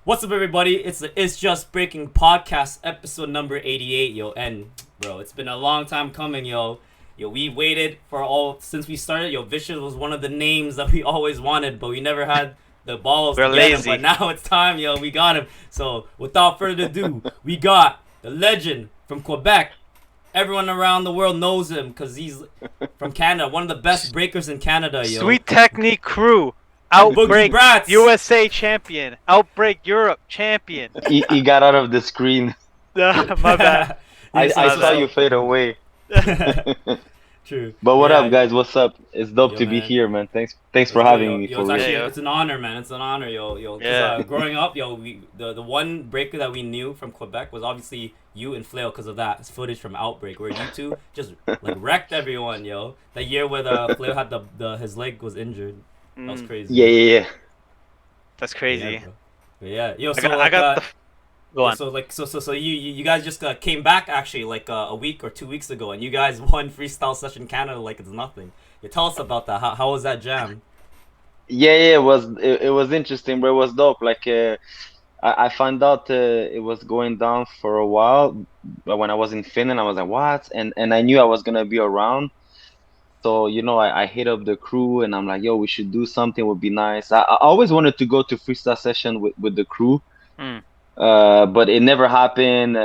What's up, everybody? It's the It's Just Breaking podcast, episode number 88, yo. And, bro, it's been a long time coming, yo. Yo, we waited for since we started. Yo, Vicious was one of the names that we always wanted, but we never had the balls We're to get him. lazy. But now it's time, yo. We got him. So, without further ado, we got the legend from Quebec. Everyone around the world knows him because he's from Canada. One of the best breakers in Canada, yo. Sweet Technique Crew. And Boogie Outbreak Brats. USA champion. Outbreak Europe champion. He got out of the screen. My bad. I Yes, saw you fade away. True. But what Yeah, up, guys? What's up? It's dope Yo, to be man. here, man. Thanks for having me. Yo, For it's real. actually real. it's an honor, man. It's an honor, yo. 'Cause, Yeah. growing up, yo, the one breaker that we knew from Quebec was obviously you and Fleau because of that footage from Outbreak, where you two just like wrecked everyone, yo. That year where Fleau had his leg was injured. That was crazy. Yeah. That's crazy. Yeah, bro. But yeah, yo. So I got the. Go on. So you guys just came back actually like a week or 2 weeks ago, and you guys won Freestyle Session Canada like it's nothing. You tell us about that. How was that jam? Yeah. It was interesting, but it was dope. Like I found out it was going down for a while, but when I was in Finland, I was like, what? And I knew I was gonna be around. So, I hit up the crew and I'm like, yo, we should do something, would be nice. I always wanted to go to freestyle session with the crew. Mm. But it never happened.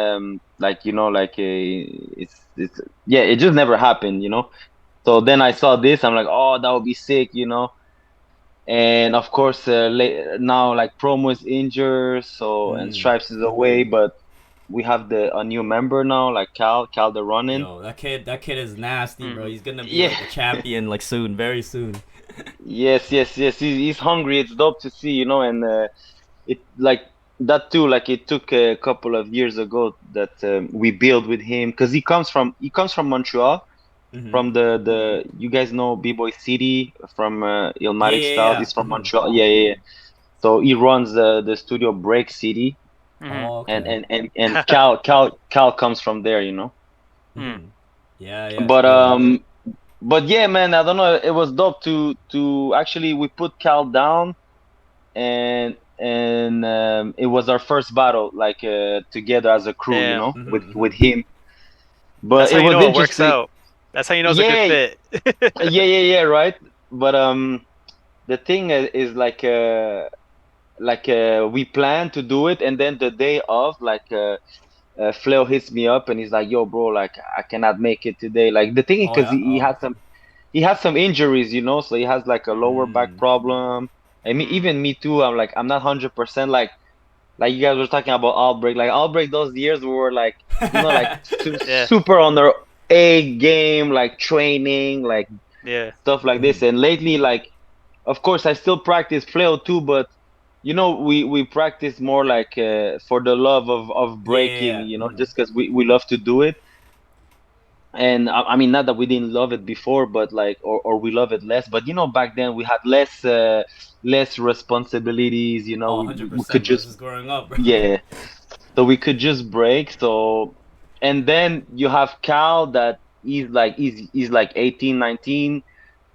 It just never happened. So then I saw this, I'm like, oh, that would be sick. And of course, now like Promo is injured, and Stripes is away, but we have a new member now, like Qal the Ronin. Yo, that kid is nasty, bro. He's gonna be Yeah. like a champion like soon, very soon. Yes. He's hungry. It's dope to see, and it like that too. Like it took a couple of years ago that we built with him because he comes from Montreal, Mhm. from the you guys know Bboy City from Illmatic Yeah, Style. yeah. He's from Mhm. Montreal. Yeah. So he runs the studio Break City, Mhm. Oh, okay. and Cal comes from there. Mhm. Yeah. But yeah, man, I don't know. It was dope to actually we put Cal down, and it was our first battle like together as a crew, Damn. with him. But That's how it you was know it works interesting. out. That's how you know it's a Yeah. good fit. Yeah, right. But the thing is we planned to do it, and then the day of, Fleau hits me up and he's like, "Yo, bro, like I cannot make it today." Like the thing is, Oh, because yeah? he Oh, had some injuries, so he has like a lower back Mm. problem. I mean, even me too. I'm not 100% like you guys were talking about Outbreak. Like Outbreak, those years we were like Yeah. super on their A game, like training, like Yeah. stuff like this. And lately, like, of course, I still practice Flail too, but we practice more like for the love of breaking, Yeah. just because we love to do it. And I mean, not that we didn't love it before, but like, or we love it less. But back then we had less responsibilities. Oh, We 100%, could bro. This just, is growing up, bro. yeah. So we could just break. So, and then you have Cal that he's like 18, 19,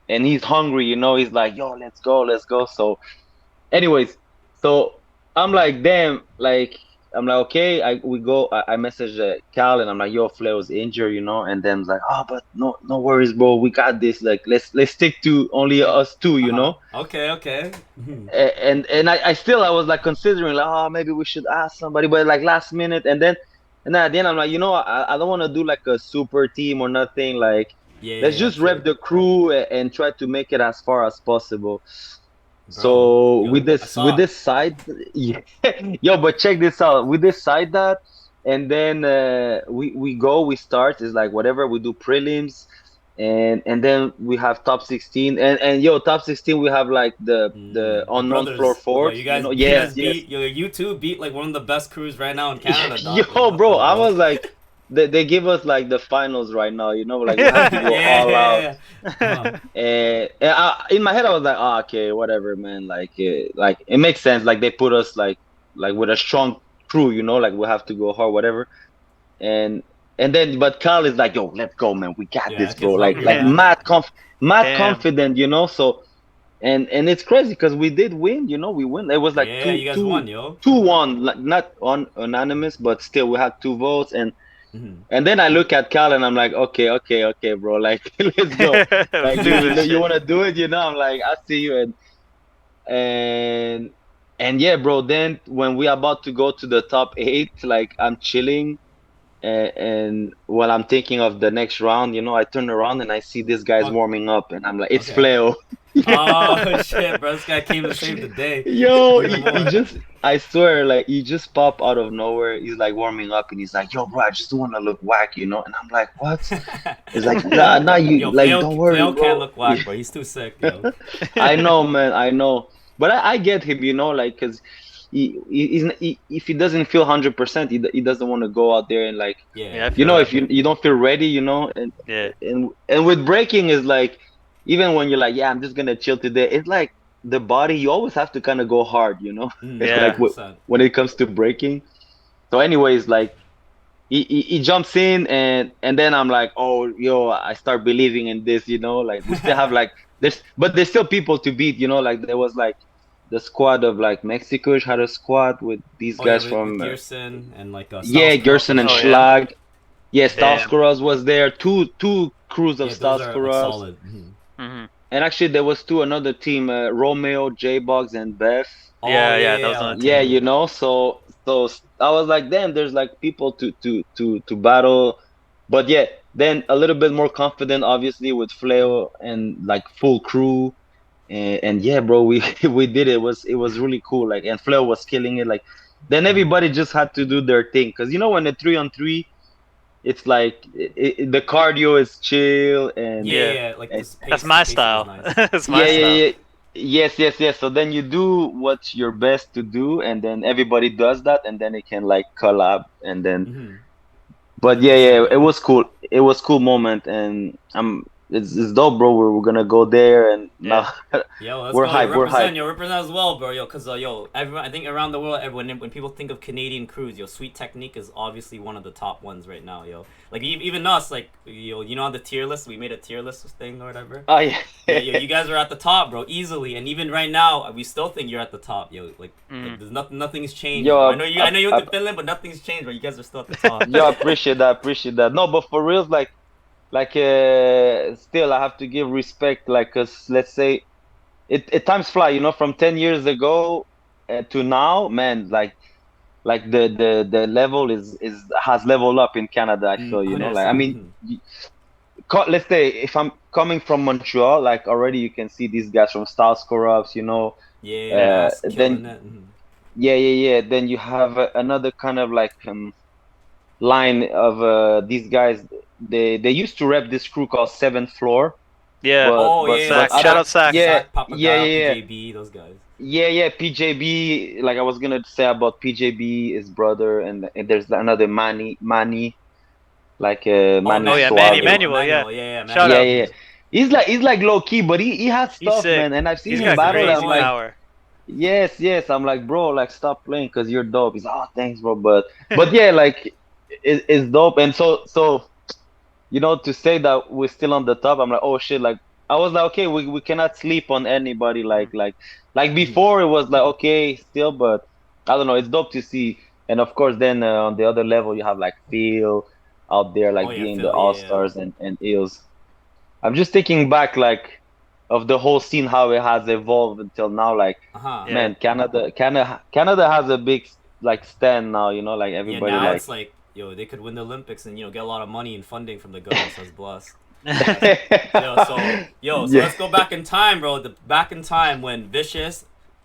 and he's hungry. He's like, yo, let's go. So, anyways, so I'm like, damn, like I'm like, okay, we go. I message Cal and I'm like, yo, Flair's injured, and then like, oh, but no worries, bro, we got this. Like, let's stick to only us two, Okay. Mhm. And I was like considering like, oh, maybe we should ask somebody, but like last minute, and then at the end I'm like, I don't want to do like a super team or nothing. Like, let's just True. rep the crew and try to make it as far as possible. Bro, So yo, with I this saw it. side, yeah. Yo, but check this out. We decide that, and then we start. It's like whatever we do prelims, and then we have top 16, and yo, top 16 we have like the The unknown floor brothers. Yo, fourth. you guys Yes. you two beat like one of the best crews right now in Canada, dog. Like, Yo, bro, nothing, I was like, they give us like the finals right now. Like we have to go all out. yeah. Uh-huh. In my head, I was like, oh, okay, whatever, man. Like it makes sense. Like they put us like with a strong crew, like we have to go hard, whatever. And then, but Carl is like, yo, let's go, man. We got Yeah, this, that bro. kid's Like hungry, Yeah. man. mad Damn. confident. So and it's crazy because we did win. We win. It was like Yeah, you guys won, yo. 2-1, like not on unanimous, but still we had 2 votes. Mhm. And then I look at Cal and I'm like, okay, bro, like let's go. Like Let's do this you shit. want to do it, I'm like, I see you. And and yeah, bro. Then when we about to go to the top 8, like I'm chilling, and while I'm thinking of the next round, I turn around and I see this guy's Fuck. warming up, and I'm like, it's Okay. Fleau. Oh shit, bro! This guy came to save the day. Yo, Even he more. just, I swear, like he just popped out of nowhere. He's like warming up, and he's like, "Yo, bro, I just want to look whack," And I'm like, "What?" He's like, "Nah, you Yo, like, don't worry, Fleau can't bro." look whack, bro. He's too sick, yo. I know, man, I know, but I get him, like, cause if he doesn't feel 100%, he doesn't want to go out there and like, Yeah, I Yeah. feel that. if you don't feel ready, and Yeah. and with breaking is like, even when you're like, yeah, I'm just gonna chill today, it's like the body, you always have to kind of go hard. Yeah. Like 100%. when it comes to breaking. So, anyways, like he jumps in, and then I'm like, oh, yo, I start believing in this. Like we still have like there's still people to beat. Like there was like the squad of like Mexico had a squad with these Oh yeah, guys with from Gerson and like yeah, Styles Gerson was and Oh there. yeah. Schlag. Yeah, Damn. Stalskuras was there. Two crews of Yeah, those are like Stalskuras. solid. Mhm. Hmm. And actually, there was another team, Romeo, J-Box, and Beth. Oh Yeah, yeah, yeah, yeah, that was yeah. on the Yeah, team. so I was like, damn, there's like people to battle. But yeah, then a little bit more confident, obviously, with Flair and like full crew. And yeah, bro, we we did it. It was really cool. Like, and Flair was killing it. Like, then Mhm. everybody just had to do their thing, because when the 3-on-3, it's like the cardio is chill, Yeah, Yeah. yeah, like and this That's pace, my pacing is style. nice. That's my yeah, style. yeah, yeah. Yes. So then you do what's your best to do, and then everybody does that, and then it can like collab, and then. Mhm. But yeah, 100%, yeah, it yo. was cool. It was cool moment, and it's dope, bro. We're gonna go there, and Yeah. now Yo, let's we're go. Yo, hype. We're hype. represent as well, bro. Yo, cause yo, everyone, I think around the world, everyone, when people think of Canadian crews, yo, Sweet Technique is obviously one of the top ones right now, yo. Like even us, like yo, on the tier list, we made a tier list thing or whatever. Oh yeah. Yeah, yo, you guys are at the top, bro, easily, and even right now, we still think you're at the top, yo. Like Mm. there's nothing's changed, Yo, bro. I know you went to Finland, but nothing's changed, bro. You guys are still at the top. yo, appreciate that. Appreciate that. No, but for reals, like still, I have to give respect. Like, 'cause let's say it times fly. From 10 years ago to now, man. Like the level is has leveled up in Canada. I feel, Hundred like, I percent. mean, let's say if I'm coming from Montreal, like already you can see these guys from Styles Corrupts, Yeah, Mass killing then it. Mhm. yeah, then you have another kind of like line of these guys. They used to rep this crew called Seventh Floor, Yeah. but Oh but yeah, but Sack. I Shout don't. out Sack. Yeah, Sack, yeah, Papagayo, yeah, yeah. PJB, those guys. Yeah, PJB. Like I was gonna say about PJB, his brother, and there's another Manny, like Oh, Manny Oh yeah, Manuel, Manny Suave. Emmanuel. Yeah. Manuel, yeah, Shout Yeah, Manuel. out. yeah, yeah. He's like low key, but he has He's stuff, sick. man. And I've seen He's Yeah, him got he's a battle. real I'm crazy like, boy. power. yes. I'm like, bro, like stop playing because you're dope. He's oh, thanks, bro. But yeah, like it's dope. And so to say that we're still on the top, I'm like, oh shit, like I was like, okay, we cannot sleep on anybody. Mhm. Like Mhm. before, it was like okay, still, but I don't know. It's dope to see. And of course, then on the other level, you have like Phil out there, Oh like yeah, being the Phil, all yeah. stars and Eels. I'm just thinking back, like, of the whole scene, how it has evolved until now. Like, Uh huh. Yeah. man, Canada has a big like stand now. Like Yeah, everybody now like. it's like yo, they could win the Olympics and get a lot of money and funding from the government. So it's blessed. So Yeah. let's go back in time, bro. Back in time when Vicious,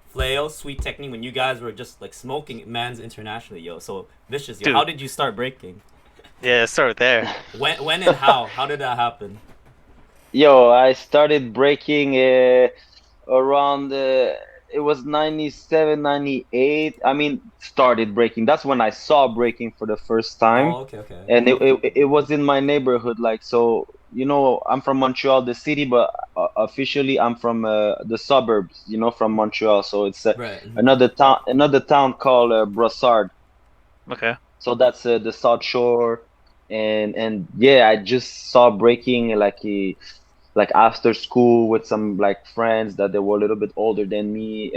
Fleau, Sweet Technique, when you guys were just like smoking mans internationally, yo. So Vicious, yo, how Dude. did you start breaking? Yeah. Let's start there. When and how? How did that happen? Yo, I started breaking around it was 97, 98. I mean, started breaking. That's when I saw breaking for the first time. Oh, okay, okay. And it was in my neighborhood. Like, so, I'm from Montreal, the city, but officially I'm from the suburbs, from Montreal. So it's Right. Mhm. another town called Brossard. Okay. So that's the South Shore. And yeah, I just saw breaking like like after school with some like friends that they were a little bit older than me,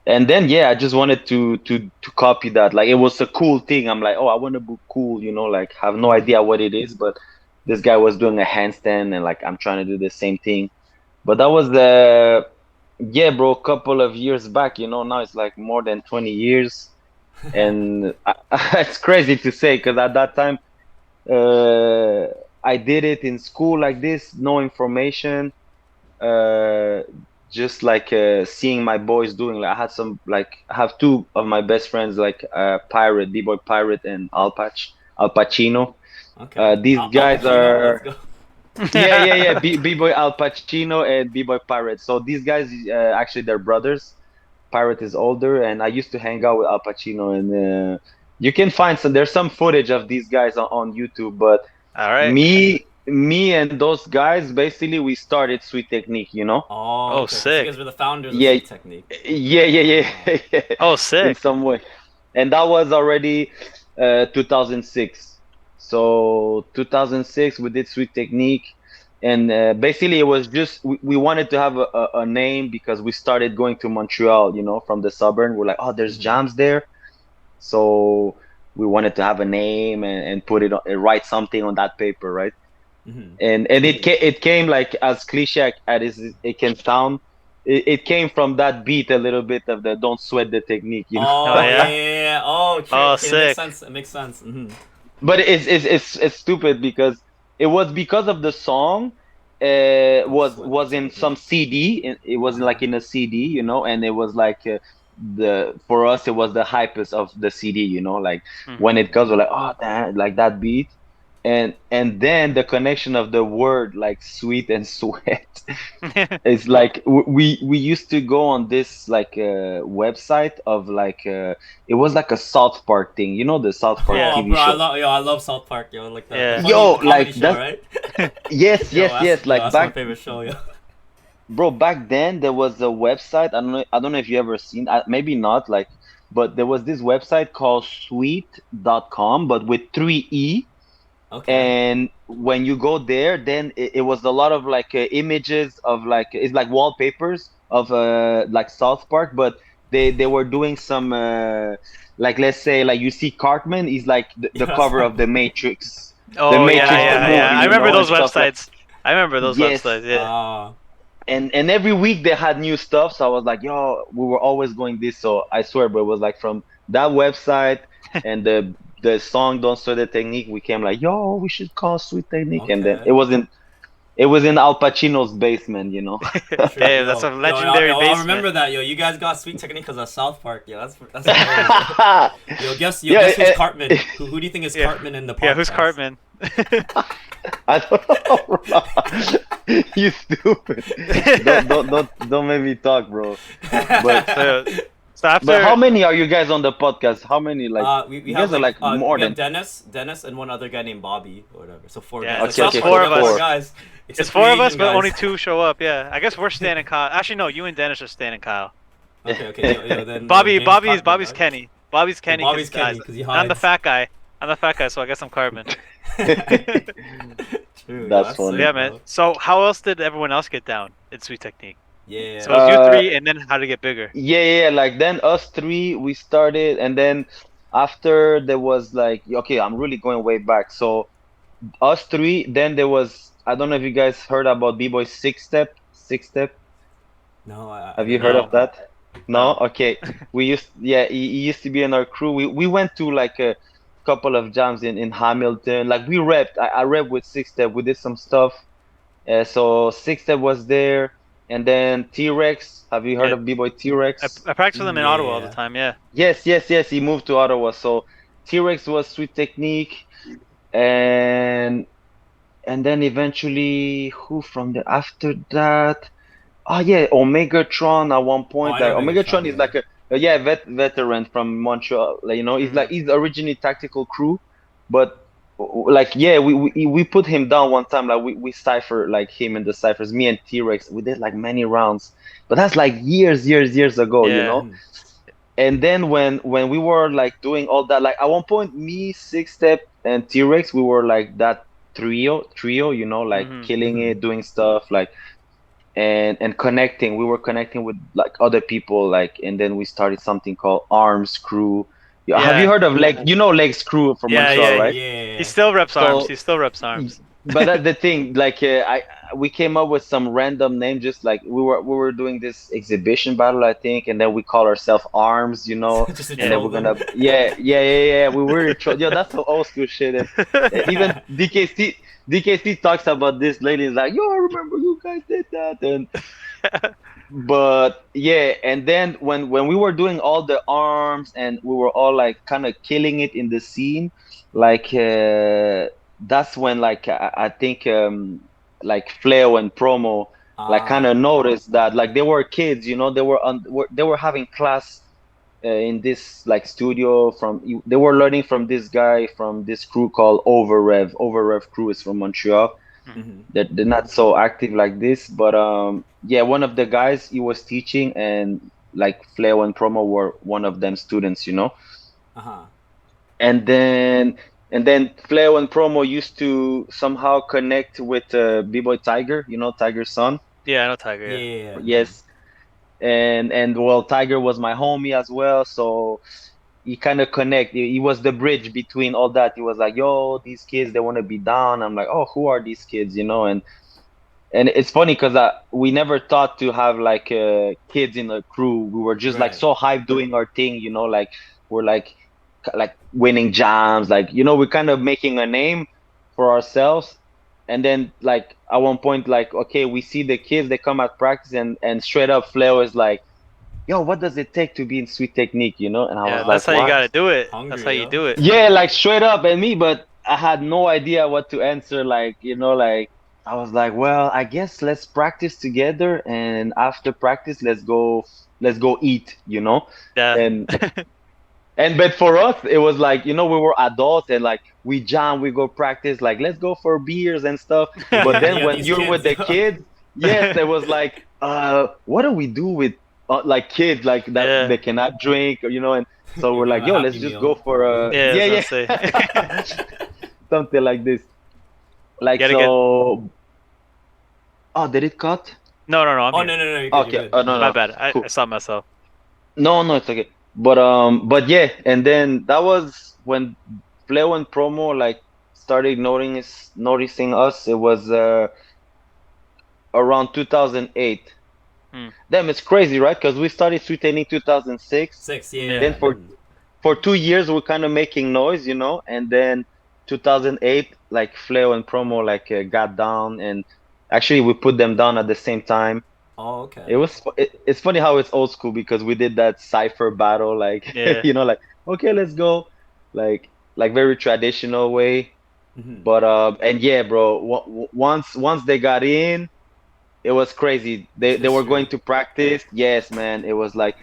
and then yeah, I just wanted to copy that. Like it was a cool thing. I'm like, oh, I want to be cool, like have no idea what it is, but this guy was doing a handstand, and like I'm trying to do the same thing. But that was the yeah, bro, a couple of years back. Now it's like more than 20 years, and it's crazy to say because at that time, uh, I did it in school like this, no information, uh, just like seeing my boys doing. Like I had some, like I have two of my best friends, like Pirate, B-Boy Pirate, and Al Pacino. Okay. These Al guys Pacino, let's are go. yeah, B-Boy Al Pacino and B-Boy Pirate. So these guys, actually, they're brothers. Pirate is older, and I used to hang out with Al Pacino, and you can find some. There's some footage of these guys on YouTube, but All right. me and those guys, basically, we started Sweet Technique. Oh, Oh, okay. So you sick. guys were the founders of Yeah, Sweet Technique. yeah, yeah, Oh, in sick. some way. And that was already 2006. So 2006, we did Sweet Technique, and basically it was just we wanted to have a name because we started going to Montreal, from the suburb. We're like, oh, there's Mm-hmm. jams there, so we wanted to have a name and put it on, write something on that paper, right? Mm-hmm. And it came like as cliche as it can sound. It came from that beat a little bit of the "Don't Sweat the Technique." Oh, Oh, yeah, yeah. yeah, yeah. Oh, true. Oh, Okay, it makes sick. sense. It makes sense. Mm-hmm. But it's stupid because it was because of the song. Don't sweat the Was in some technique. CD. It was Uh-huh. like in a CD, and it was like the for us it was the hypest of the CD. Like when Hmm. it comes, we're like, oh, that like that beat, and then the connection of the word like sweet and sweat. It's like we used to go on this like website of like it was like a South Park thing, the South Park Yeah. Oh, TV bro, show. I love South Park, yo. Like the Yeah. funny Yo, comedy like show, that's right? yes, Yo, yes, yes. Like that's my back, favorite show, yo. bro, back then there was a website. I don't know if you ever seen. Maybe not. Like, but there was this website called Sweet.com, but with three E. Okay. And when you go there, then it was a lot of like images of like it's like wallpapers of like South Park, but they were doing some like, let's say, like you see Cartman is like the Yeah, cover of so. the Matrix, the Oh, yeah, Matrix the yeah, Oh, yeah. movie, I remember and those stuff like. websites. I remember those Yes, websites. Yeah. and every week they had new stuff, so I was like, yo, we were always going this. So I swear, but it was like from that website and the song "Don't Sweat the Technique," we came like, yo, we should call Sweet Technique, and then okay. it was in Al Pacino's basement. True, Hey, that's yo, a yo, legendary I'll basement. remember that, yo. You guys got Sweet Technique because of South Park, yo. That's hilarious, yo. Yo, Yeah, guess who's Cartman? Who do you think is Yeah. Cartman in the Yeah, who's podcast? Cartman? I don't know, bro. You stupid. Don't make me talk, bro. But So, so but how after, many are you guys on the podcast? How many, like, We you have guys are like more we have than. Dennis, and one other guy named Bobby or whatever. So four yeah, guys. Like Okay, so South it's okay, Park, so four we of have four us. four. guys. It's Except four three of us, Asian but only guys. two show up. Yeah, I guess we're Stan and Kyle. Actually, no, you and Dennis are Stan and Kyle. Okay, yo, then Bobby, James Bobby's Cartman, Bobby's right? Kenny. Bobby's Yeah, Kenny Bobby's because Kenny because he and I'm the hides. fat guy. I'm the fat guy, so I guess I'm Cartman. True, yo, That's that's So funny. sick, yeah, man. bro. So how else did everyone else get down in Sweet Technique? So it Yeah. was you Uh, three, and then how to get bigger. yeah. Like then us three, we started, and then after there was like, okay, I'm really going way back. So us three, then there was, I don't know if you guys heard about B-Boy Six Step. Six Step. No, I Have you don't heard know. of No, that? No? no. Okay. Yeah, he used to be in our crew. We went to like a couple of jams in Hamilton. Like we repped. I repped with Six Step. We did some stuff. So Six Step was there, and then T-Rex. Have you heard Yeah, of B-Boy T-Rex? I practice with them in Ottawa all the Yeah. time. Yeah. Yes, yes, yes. He moved to Ottawa. So T-Rex was Sweet Technique, and then eventually who from the after that? Oh yeah, Omegatron at one Oh, point. I know Like Omegatron Megatron. is Yeah. like a yeah veteran from Montreal. Like, Hmm. he's originally Tactical Crew, but like yeah, we put him down one time. Like we cipher like him in the ciphers. Me and T-Rex, we did like many rounds, but that's like years ago. Yeah. Mhm. And then when we were like doing all that, like at one point, me, Six Step, and T-Rex, we were like that trio, you know, like killing Mhm. it, doing stuff like and connecting. We were connecting with like other people, like, and then we started something called Arms Crew. Yeah, have you Yeah. heard of Legs Crew from Yeah, Montreal, yeah. right? He Yeah. still reps arms. So, He still reps arms. but that's the thing. Like, we came up with some random name, just like we were doing this exhibition battle, I think, and then we call ourselves Arms, you know, Just to and then Yeah. troll we're them. gonna, yeah. We were in trouble. Yo, that's some old school shit, and even DKC talks about this lately. He's like, yo, I remember you guys did that, and but yeah, and then when we were doing all the arms and we were all like kind of killing it in the scene, like that's when like I think like Fleau and Promo like kind Ah. of noticed that like they were kids, you know, they were having class in this like studio they were learning from this guy from this crew called Overrev crew is from Montreal. Mhm. Mhm. They're not so active like this, but yeah, one of the guys he was teaching, and like Flair and Promo were one of them students, you know. Uh-huh. And then Flair and Promo used to somehow connect with B-Boy Tiger, you know, Tiger's son. Yeah, I know Tiger. Yeah. Yeah. Mhm. Yes, and well, Tiger was my homie as well, so he kind of connect. He was the bridge between all that. He was like, "Yo, these kids, they want to be down." I'm like, "Oh, who are these kids?" You know, and it's funny because we never thought to have like kids in the crew. We were just like Right. so hyped doing our thing, you know, like we're like winning jams, like you know, we're kind of making a name for ourselves. And then like at one point, like okay, we see the kids, they come at practice, and straight up Flair is like, "Yo, what does it take to be in Sweet Technique?" You know, and I Yeah, was that's like, how you "What?" gotta do it. That's how Hungry, you yo. do it. Yeah, like straight up at me, but I had no idea what to answer. Like, you know, like I was like, well, I guess let's practice together, and after practice, let's go eat, you know? Yeah. And but for us, it was like, you know, we were adults and like we jam, we go practice, like let's go for beers and stuff. But And then you have when these you're with kids, the yo. kids, yes, it was like, what do we do with like kids like that Yeah. they cannot drink, or, you know? And so You we're give them like, a yo, happy let's just meal. go for a Yeah, I was yeah, gonna yeah, say. something like this. You Like gotta get. so. Oh, did it cut? No, I'm Oh, here. no, no, no, you're good, you're Okay. good. Oh no, My no, bad. I cool. stopped myself. No, it's okay. But yeah, and then that was when Flair and Promo like started noticing us. It was around 2008. Hmm. Damn, it's crazy, right? Because we started sweetening 2006. 6, Yeah. Then yeah. for Mhm. 2 years we're kind of making noise, you know, and then 2008 like Flair and Promo like got down, and actually we put them down at the same time. Oh, okay. It's funny how it's old school because we did that cipher battle, like Yeah. you know, like okay, let's go, like very traditional way. Mhm. But and yeah, bro, once they got in, it was crazy. It's They were going history. to practice. Yes, man, it was like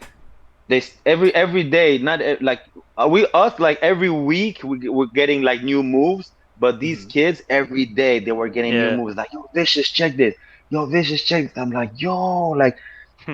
every day, not like we us like every week we're getting like new moves, but these Mhm. kids every day they were getting new Yeah. moves. Like yo, Vicious, check this. Yo, Vicious, check this. I'm like yo, like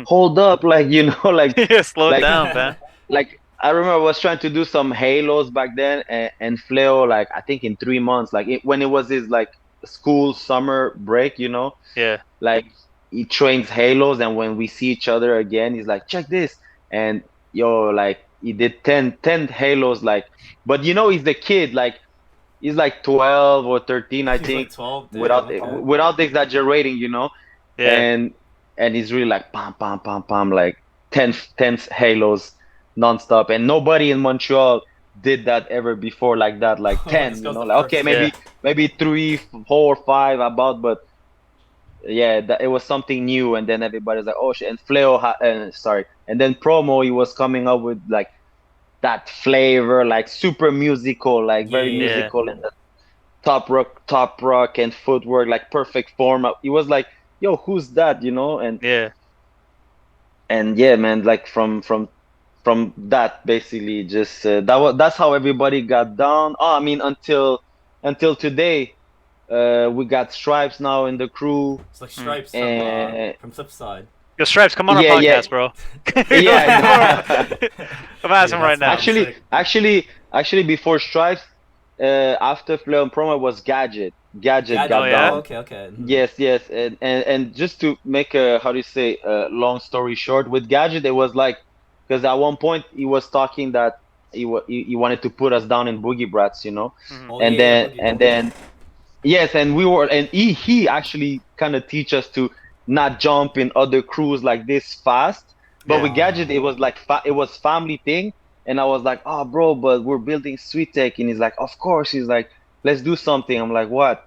hold up, like you know, Yeah. Slow like down, man. like I remember I was trying to do some halos back then, and Flair, like I think in 3 months, like when it was his like school summer break, you know, Yeah. like he trains halos, and when we see each other again, he's like, check this, and yo, like he did 10 halos, like, but you know, he's the kid, like he's like 12 or 13, I He's think, like 12. Damn, without okay. exaggerating, you know, Yeah. and he's really like pam pam pam pam like 10 halos nonstop, and nobody in Montreal did that ever before like that, like Oh, this 10, you guy's know, the like okay, first. Yeah. maybe 3 4 5 about, but yeah, it was something new, and then everybody's like oh shit, and sorry, and then Promo, he was coming up with like that flavor, like super musical, like very Yeah. Yeah. musical, and the top rock and footwork, like perfect form. He was like, "Yo, who's that?" You know, Yeah. and yeah, man, like from that basically just that's how everybody got down. Oh, I mean, until today, we got Stripes now in the crew, It's like Hmm. Stripes and from Flipside. Yo, Stripes, come on our yeah, yeah, podcast, bro. yeah. I know. I'm Dude, asking right that's now. fucking Actually, sick. actually, before Stripes, after Flair and Promo was Gadget. Gadget Gadget. Oh got yeah. Oh, down. okay, okay. Yes, and just to make a how do you say a long story short, with Gadget it was like because at one point he was talking that he wanted to put us down in Boogie Brats, you know, Hmm. Oh and yeah, yeah, then Boogie. and then yes, and we were and he actually kind of teach us to not jump in other crews like this fast. But Yeah. with Gadget it was like it was family thing, and I was like, oh bro, but we're building Sweet Tech, and he's like, of course, he's like, let's do something. I'm like, what?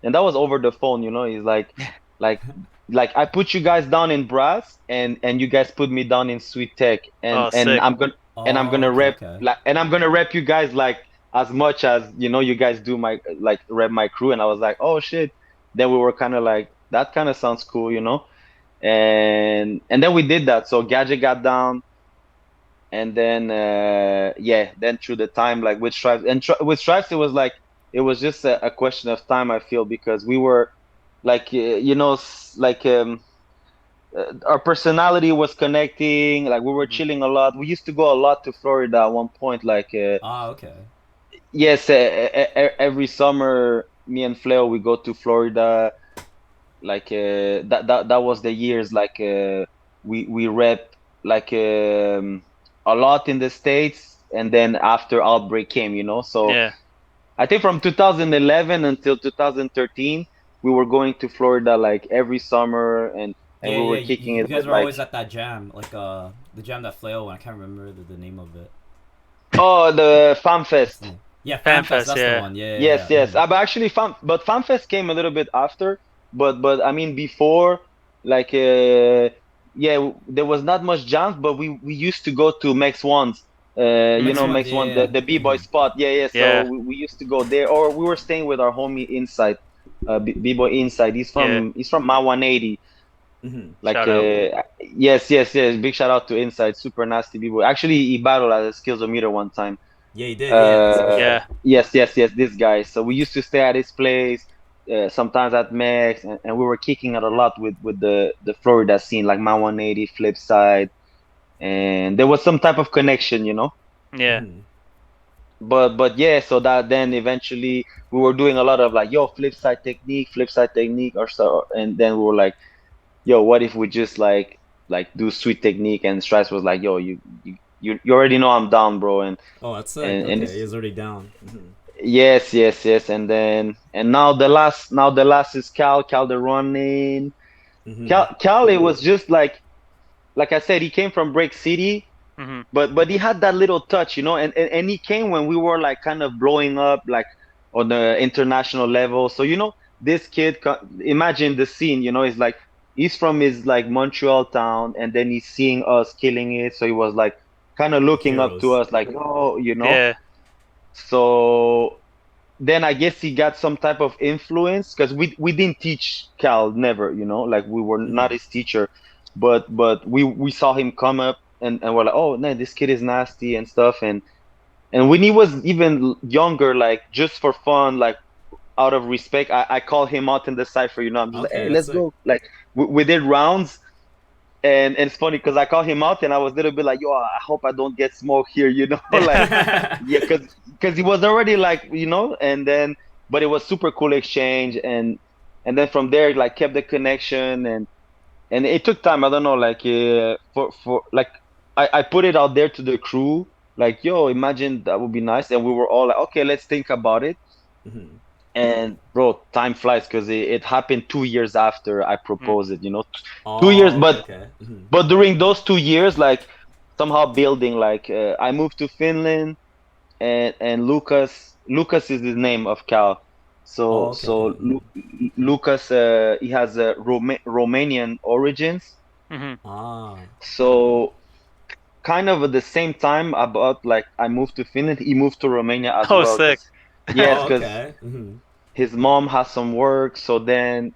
And that was over the phone, you know. He's like, like I put you guys down in brass, and you guys put me down in Sweet Tech, Oh, and sick. I'm Oh, gonna okay, rep okay. like, and I'm gonna rep you guys like as much as you know you guys do my like rep my crew. And I was like, oh shit. Then we were kind of like, that kind of sounds cool, you know. And then we did that. So Gadget got down, and then yeah, then through the time like with Stripes and with Stripes it was like it was just a question of time, I feel, because we were like you know like our personality was connecting, like we were Hmm. chilling a lot. We used to go a lot to Florida at one point, like Ah, okay. yes, every summer, me and Fleau, we go to Florida. Like that was the years. Like we rep like a lot in the States, and then after Outbreak came, you know. So Yeah. I think from 2011 until 2013, we were going to Florida like every summer, and Yeah, we yeah. were You, kicking you it guys with were like, always at that jam, like the jam that Fleau. I can't remember the name of it. oh, the Fan What's Fest. the name? Yeah, FanFest. FanFest. That's the Yeah. one. Yeah, yeah, Yes, yeah. yes. But actually, but FanFest came a little bit after. But I mean, before, like, yeah, there was not much jams, but we used to go to Max One's. You Next know, Hmm. one. Max Yeah, One, yeah. the B-boy Mm-hmm. spot. Yeah, yeah. So Yeah. we used to go there, or we were staying with our homie Inside, B-boy Inside. Yeah. He's from Ma 180. Mm-hmm. Like, Shout out. yes. Big shout out to Inside, super nasty B-boy. Actually, he battled at a Skillsometer one time. Yeah, he did. Yeah, that's for sure. Yeah. Yes, this guy. So we used to stay at his place, sometimes at Max, and we were kicking it a lot with the Florida scene, like My 180, Flip Side, and there was some type of connection, you know. Yeah. Mm-hmm. But yeah, so that then eventually we were doing a lot of like, yo, flip side technique, or so, and then we were like, yo, what if we just like do sweet technique? And Strice was like, yo, you already know I'm down, bro, Oh, that's sick. and Okay, it's he's already down. Mm-hmm. yes, and then and now the last is Qal the Ronin. Mm-hmm. Cal, it was just like I said, he came from Break City, Hmm. but he had that little touch, you know, and he came when we were like kind of blowing up like on the international level. So you know, this kid, imagine the scene, you know, it's like he's from his like Montreal town, and then he's seeing us killing it, so he was like kind of looking up to Heroes. us, like, oh, you know. Yeah. So then I guess he got some type of influence because we didn't teach Cal, never, you know, like we were not Mm-hmm. his teacher, but we saw him come up, and we're like, oh no, this kid is nasty and stuff. And when he was even younger, like just for fun, like out of respect, I call him out in the cipher, you know. I'm just like, Okay, hey, that's let's sick. go. Like we did rounds, and it's funny because I call him out, and I was a little bit like, yo, I hope I don't get smoke here, you know, like yeah, because he was already like, you know. And then but it was super cool exchange, and then from there like kept the connection, and it took time. I don't know, like for like I put it out there to the crew, like, yo, imagine that would be nice, and we were all like, okay, let's think about it. Mm-hmm. And bro, time flies because it happened 2 years after I Mm. proposed it, you know. 2 years, Oh, okay, but okay. Mm-hmm. during those 2 years, like somehow building, like I moved to Finland, and Lucas is the name of Cal. Oh, So okay, okay. Mm-hmm. Lucas, he has a Romanian origins. Hmm. Ah. So kind of at the same time, about like I moved to Finland, he moved to Romania as Oh, well. sick. Cause yes, Oh, because okay. Mm-hmm. his mom has some work. So then,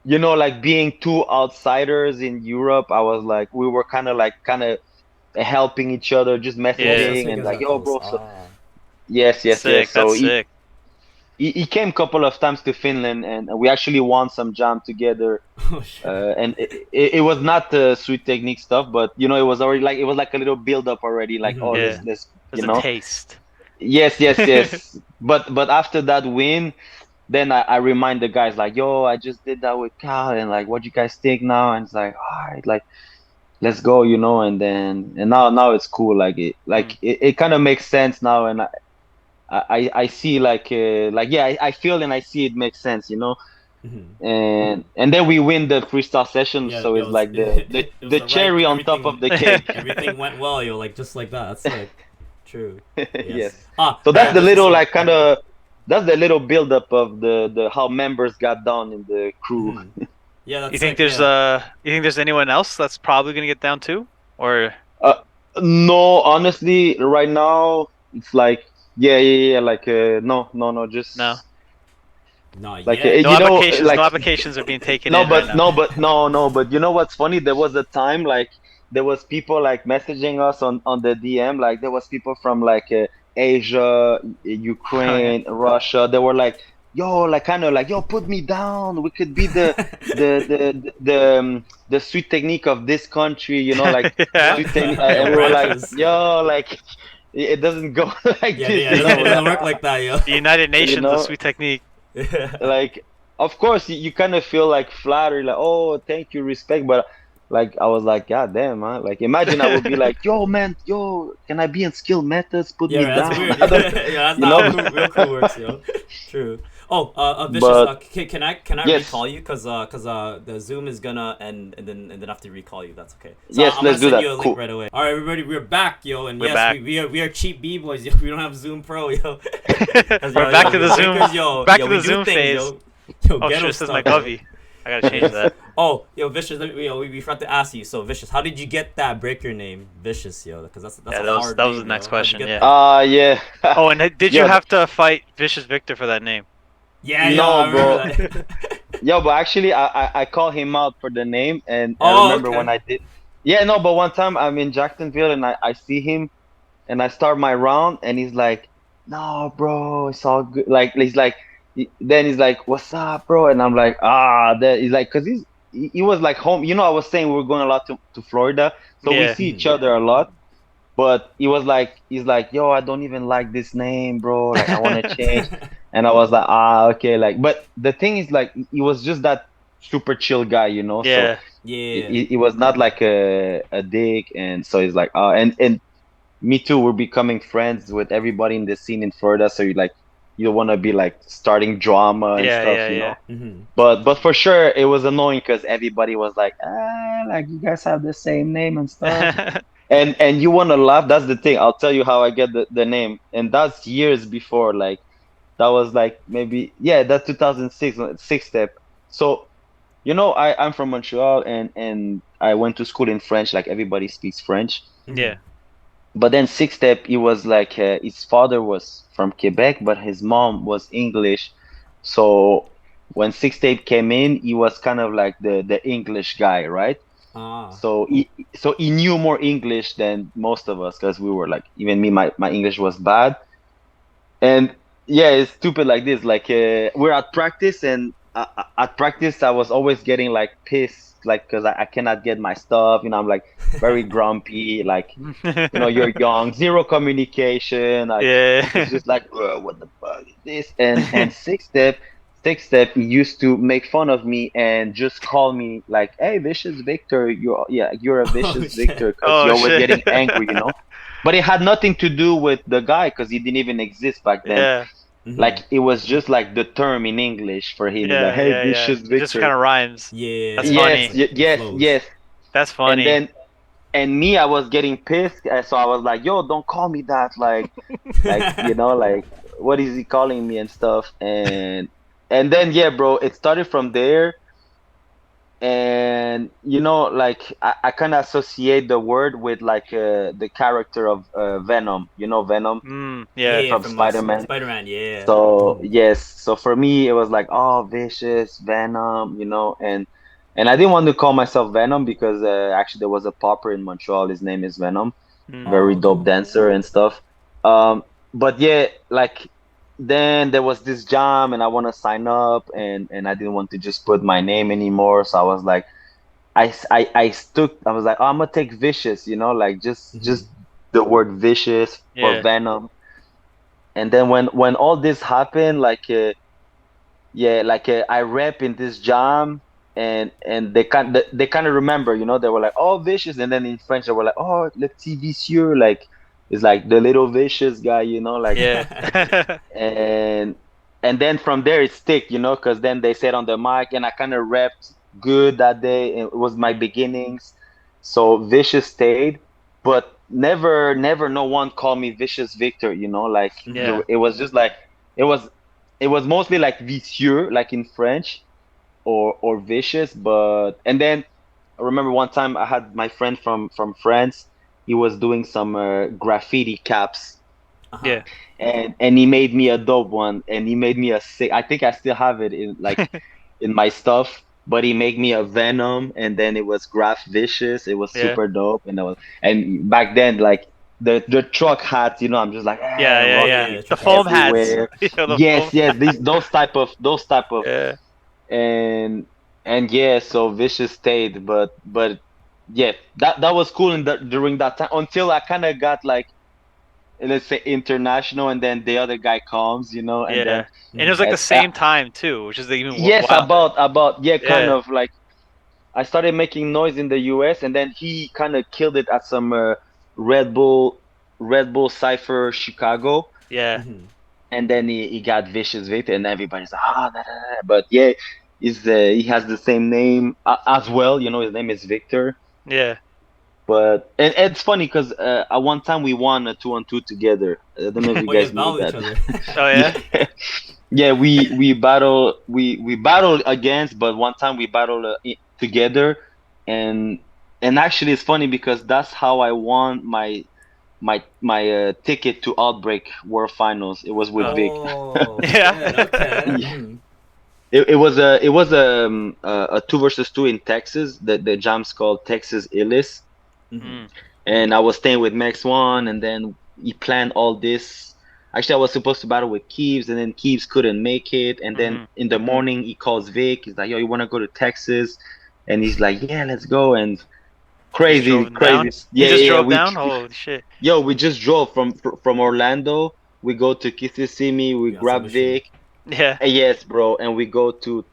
you know, like being two outsiders in Europe, I was like, we were kind of helping each other, just Oh, so Yeah. that's messaging why you and guys like, got yo, close. bro. So Ah. yes. Sick. So That's sick. he came a couple of times to Finland, and we actually won some jam together. Oh shit. And it was not sweet technique stuff, but you know, it was already like, it was like a little build up already, like, oh, Mm-hmm. Yeah. let's, you There's a know. taste. Yes. But after that win, then I remind the guys like, yo, I just did that with Cal, and like, what you guys think now? And it's like, all right, like, let's go, and now it's cool. It kind of makes sense now, and I see like yeah, I feel and I see it makes sense, Mhm. and then we win the freestyle session, Yeah, so it it's was like the the it was the the right cherry on top of everything. the cake. Everything went well, yo. Like just like that. That's sick. True. Yes. Yes. Ah, So all that's right, the Vicious. little So. like kind of that's the little build up of the how members got down in the crew. Mhm. Yeah, You that's think sick. there's Yeah. anyone else that's probably gonna get down too, or Uh, no, honestly, right now it's like yeah, like no, no? just Not like yet. No like applications are being taken no, in right but now. no, but no, but you know what's funny? There was a time like there was people like messaging us on the DM. Like there was people from like Asia, Oh yeah. Ukraine, Russia. They were like, "Yo, like kind of like, yo, put me down. We could be the sweet technique of this country, like Yeah. What sweet the technique." hell, yo? And we were like, Branches. "Yo, like it doesn't go like Yeah, this, yeah. It We're doesn't like, work like that, yo. The United you Nations of know sweet technique. like of course you kind of feel like flattered, like, oh, thank you, respect, but like I was like, god damn, man, like imagine I would be like, yo man, yo, can I be in skill methods, put Yeah, me right, that's down. weird. I don't, Yeah, that's you not how know real crew works, yo. True. Oh, Vicious. but Can I yes, recall you? Cause the Zoom is gonna end, and then I have to recall you. That's okay. So yes, I'm gonna let's do send you that, a link cool. right away. All right, everybody, we're back, yo. And We're yes, back. we are cheap b boys, yo. We don't have Zoom Pro, yo. 'Cause, We're yo, back yo, to yo, the Zoom. breakers, yo, Back yo, to we the do Zoom things, phase. yo. Yo, Oh ghetto shit, this is my stuff, yo. govy. I gotta change that. Oh, yo, Vicious. We forgot to ask you. So, Vicious, how did you get that breaker name, Vicious, yo? Because that's Yeah, a that was hard that was the name, next yo. How'd you question. get Yeah. that? Yeah. Oh, and did you Yo, have to fight Vicious Victor for that name? Yeah, yo, no, I remember bro. that. Yo, but actually I call him out for the name, and I Oh, remember when okay. I did. Yeah, no, but one time I'm in Jacksonville and I see him, and I start my round, and he's like, "No, bro, it's all good." Like he's like, then he's like, "What's up, bro?" And I'm like, "Ah," that he's like, cause he was like home. I was saying we were going a lot to Florida, so we Yeah. see each Mhm. other a lot. But he's like, "Yo, I don't even like this name, bro. Like, I want to change." And I was like, "Ah, okay." Like, but the thing is, like, he was just that super chill guy, So Yeah. Yeah. he was not like a dick, and so he's like, and me too. We're becoming friends with everybody in the scene in Florida. So you want to be like starting drama and Yeah. stuff, Yeah. Yeah. Mhm. But for sure it was annoying because everybody was like, like you guys have the same name and stuff. And you want to laugh. That's the thing. I'll tell you how I get the name, and that's years before. Like that was like maybe yeah, that 2006 six step. So I'm from Montreal, and I went to school in French. Like everybody speaks French. Yeah. Mhm. But then six step, he was like his father was from Quebec, but his mom was English. So when six step came in, he was kind of like the English guy, right? Ah. So he knew more English than most of us because we were like, even me, my English was bad. And yeah, it's stupid like this. Like we're at practice, and at practice, I was always getting like pissed, like because I cannot get my stuff. I'm like very grumpy. Like you're young, zero communication. Like it's Yeah. just like, what the fuck is this? And six step, he used to make fun of me and just call me like, "Hey, Vicious Victor, you're a Oh vicious shit. Victor," because Oh you're always shit. getting angry. But it had nothing to do with the guy because he didn't even exist back then. Yeah. Mhm. Like it was just like the term in English for him. He's like, Yeah. "Hey, Yeah. Yeah. Vicious It just Victor." kind of rhymes. That's Yeah. Yes, It's funny. like it yes, flows. yes. That's And funny. then and me, I was getting pissed, so I was like, "Yo, don't call me that." Like what is he calling me and stuff. And then yeah, bro, it started from there. And like I kind of associate the word with like the character of Venom. Venom Yeah, Yeah. yeah, from from Spider-Man. Spider-Man. Yeah. So Mhm. yes, so for me it was like, oh, Vicious, Venom, and I didn't want to call myself Venom because actually there was a popper in Montreal. His name is Venom, Mm. Oh, very okay. dope dancer and stuff. But yeah, like then there was this jam, and I want to sign up, and I didn't want to just put my name anymore. So I was like, I stuck. I was like, oh, I'm gonna take Vicious, like just Mhm. the word Vicious for Yeah. Venom. And then when all this happened, like yeah, like I rap in this jam, and they kind of remember, they were like, oh, Vicious, and then in French they were like, oh, le petit vicieux, like it's like the little vicious guy, like. Yeah. and and then from there it stick, because then they said on the mic, and I kind of repped good that day. It was my beginnings, so Vicious stayed, but never no one called me Vicious Victor, like Yeah. it was just like it was it was mostly like vicieux, like in French, or vicious. But and then I remember one time I had my friend from France. He was doing some graffiti caps, Uh-huh. Yeah. and he made me a dope one, and he made me a sick. I think I still have it in my stuff. But he made me a Venom, and then it was Graph Vicious. It was Yeah. super dope, and back then, like the truck hats, I'm just like, Yeah. Yeah. rocking Yeah. Yeah, it The truck foam hats. hats. everywhere. Yeah. The foam Yes, yes, hats. those type of Yeah. and yeah, so Vicious stayed, but yeah, that was cool during that time, until I kind of got like, let's say, international, and then the other guy comes, and then Yeah. And it was like the same time too, which is even yes, wilder. about yeah, kind Yeah. of like I started making noise in the US, and then he kind of killed it at some Red Bull Red Bull Cypher Chicago, Yeah. Mm-hmm. and then he got Vicious Victor, and everybody's like, ah, da, da, da. But yeah, he has the same name as well. His name is Victor. Yeah. But and it's funny because at one time we won a 2-on-2 together. I don't know if you Oh, you guys guys knew battle each that. other. Oh Yeah, yeah. yeah. We battled against, but one time we battled together, and actually it's funny because that's how I won my ticket to Outbreak World Finals. It was with Oh. Vic. Oh Yeah. shit. Okay. Yeah. Mm-hmm. It was a 2 versus 2 in Texas. The jam's called Texas Illis, Mm-hmm. Mm. and I was staying with Max One, and then he planned all this. Actually, I was supposed to battle with Keeves, and then Keeves couldn't make it. And then Mhm. in the morning, he calls Vic. He's like, "Yo, you want to go to Texas?" And he's like, "Yeah, let's go." And You just drove crazy, him down. crazy. He Yeah, just yeah, yeah. drove down. Holy shit. We just drove from Orlando. We go to Kissimmee. We You got grab submission. Vic. Yeah. Yes, bro, and we go to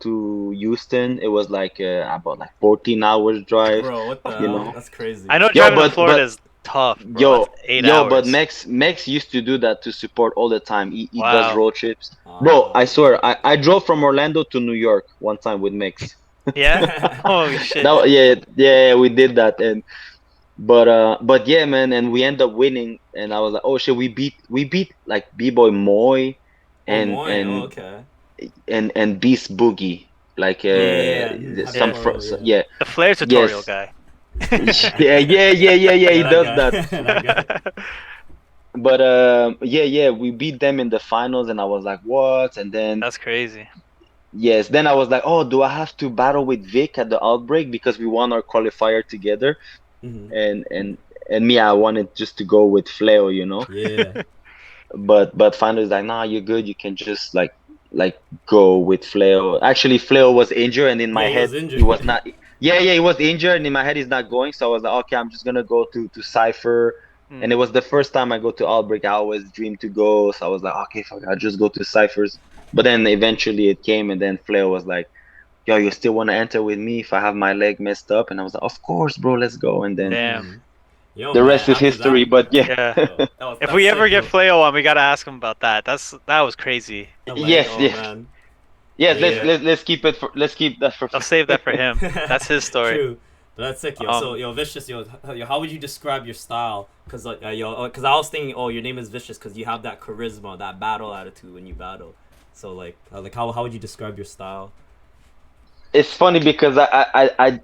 Houston. It was like about like 14 hours drive, Bro, what the you hell? know. That's crazy. I know Yo, driving to Florida is tough, bro. That's yo, 8 hours. Max used to do that to support all the time. He does Wow. road trips. Bro, I Okay. swear, I drove from Orlando to New York one time with Max. Yeah. Holy shit. Yeah, yeah, we did that. And but yeah, man, and we end up winning, and I was like, oh shit, we beat like B-Boy Moy Oh, and Moy. Oh, and okay. and Beast Boogie, like Yeah, yeah, yeah. Mhm. Have you Yeah. yeah. yeah, The Flair tutorial yes, guy. yeah, he Yeah, that does that. guy. That guy. But yeah, we beat them in the finals, and I was like, what? And then That's crazy. yes, then I was like, oh, do I have to battle with Vic at the Outbreak because we won our qualifier together? Mm-hmm. And me, I wanted just to go with Fleau. Yeah. But finally, it's like, nah, you're good. You can just like go with Fleau. Actually, Fleau was injured, and in Yeah, my he was head, he injured. was not. Yeah, yeah, he was injured, and in my head, he's not going. So I was like, okay, I'm just gonna go to Cypher. And Mm. it was the first time I go to Outbreak. I always dreamed to go, so I was like, okay, fuck, I'll just go to Cyphers. But then eventually it came, and then Flair was like, yo, you still want to enter with me if I have my leg messed up? And I was like, of course, bro, let's go. And then Damn. Mm-hmm. Yo, the man. rest is After history. that, But yeah, Yeah. yo, If that's we sick, ever get yo. Flayo on, we gotta ask him about that. That was crazy. The leg. yes, Oh yes, man. yes. Let's Yeah. let's keep it for let's keep that for. I'll save that for him. That's his story. True. But that's sick, yo. So, Um, yo, Vicious, yo, how would you describe your style? Cause like, cause I was thinking, oh, your name is Vicious, cause you have that charisma, that battle attitude when you battle. So like how would you describe your style? It's funny because I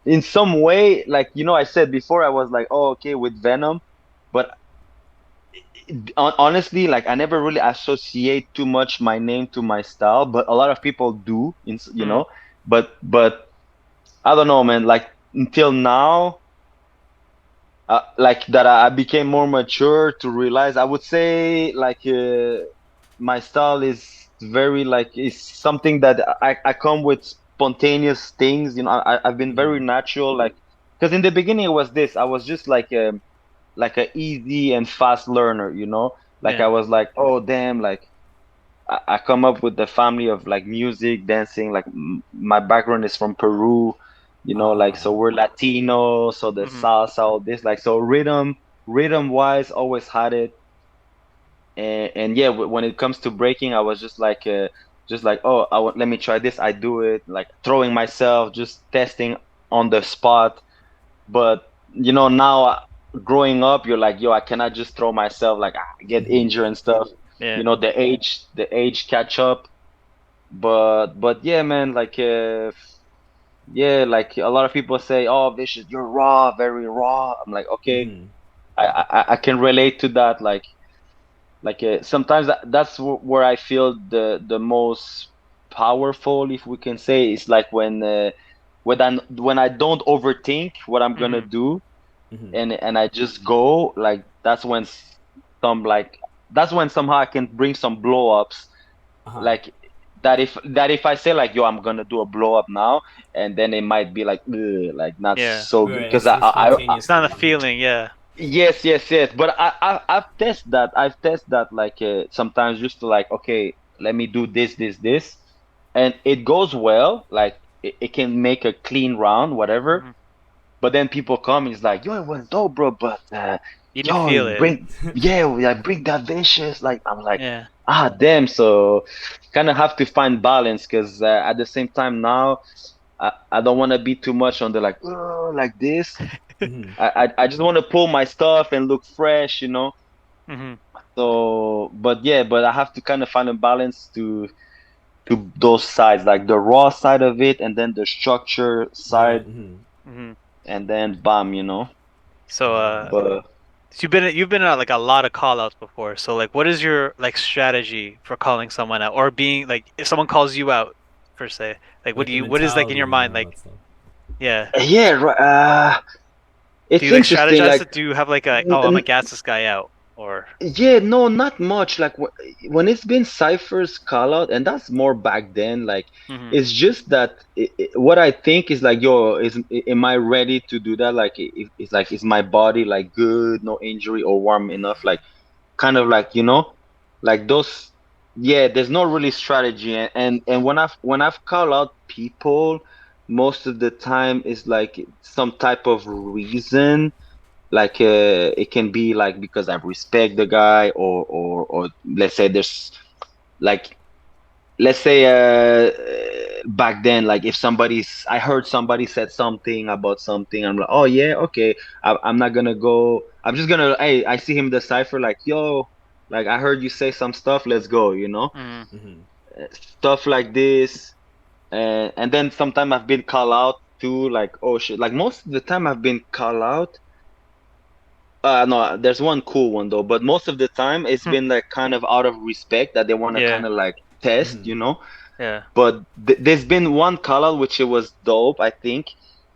in some way, like, I said before, I was like, oh, okay, with Venom, but honestly, like, I never really associate too much my name to my style, but a lot of people do, hmm. but I don't know, man. Like, until now, like that, I became more mature to realize. I would say, like, my style is very like is something that I come with spontaneous things. I've been very Mm-hmm. natural, like, because in the beginning it was this. I was just like a easy and fast learner. Like, Yeah. I was like, oh damn, like I come up with the family of like music, dancing. Like my background is from Peru, like so we're Latino, so the Mhm. salsa, all this, like so rhythm wise, always had it. And yeah, when it comes to breaking, I was just like, oh, let me try this. I do it, like throwing myself, just testing on the spot. But now growing up, you're like, yo, I cannot just throw myself, like I get injured and stuff. Yeah. The age catch up. But yeah, man, like yeah, like a lot of people say, oh, Vicious, you're raw, very raw. I'm like, okay, I can relate to that. Like sometimes that's where I feel the most powerful, if we can say. It's like when I don't overthink what I'm gonna Mhm. do, and I just go, like some like that's when somehow I can bring some blow ups, like that if I say like, yo, I'm gonna do a blow up now, and then it might be like, ugh, like not Yeah. so good, Right, because it's It's not a spontaneously. feeling. Yeah. yes, but I've tested that like sometimes, just to like, okay, let me do this, and it goes well, like it can make a clean round, whatever. Mhm. But then people come and it's like, yo, it was dope, bro, but You didn't yo, feel it. bring that Vicious. Like I'm like, Yeah. damn. So kind of have to find balance, because at the same time now, I don't want to be too much on the like, "Oh," like this. I just want to pull my stuff and look fresh. Mhm. So, but I have to kind of find a balance to those sides, like the raw side of it, and then the structure Right. side, Mhm. and then bam. So But so you've been at like a lot of call outs before. So like what is your like strategy for calling someone out or being like if someone calls you out per se? Like Like the what is like in your mentality and mind all like that stuff. yeah. yeah, Do it's you like interesting. strategize it? Like, Do you have like a n- oh I'm gonna n- gas this guy out or yeah, no, not much. Like when it's been Cypher's call out, and that's more back then. Like, Mhm. it's just that what I think is like, yo, am I ready to do that? Like, it's like, is my body like good, no injury, or warm enough? Like, kind of like, like those. Yeah, there's no really strategy, and when I've called out people, most of the time is like some type of reason, like it can be like because I respect the guy, or let's say there's like, let's say back then, like if I heard somebody said something about something, I'm like, oh yeah, okay, I'm not gonna go, I'm just gonna, hey, I see him in the cipher, like, yo, like I heard you say some stuff, let's go. Mhm. Stuff like this. And then sometimes I've been called out too, like, oh shit, like most of the time I've been called out. No, there's one cool one though, but most of the time it's Hmm. been like kind of out of respect, that they want to Yeah. kind of like test. Yeah. But there's been one color which it was dope. I think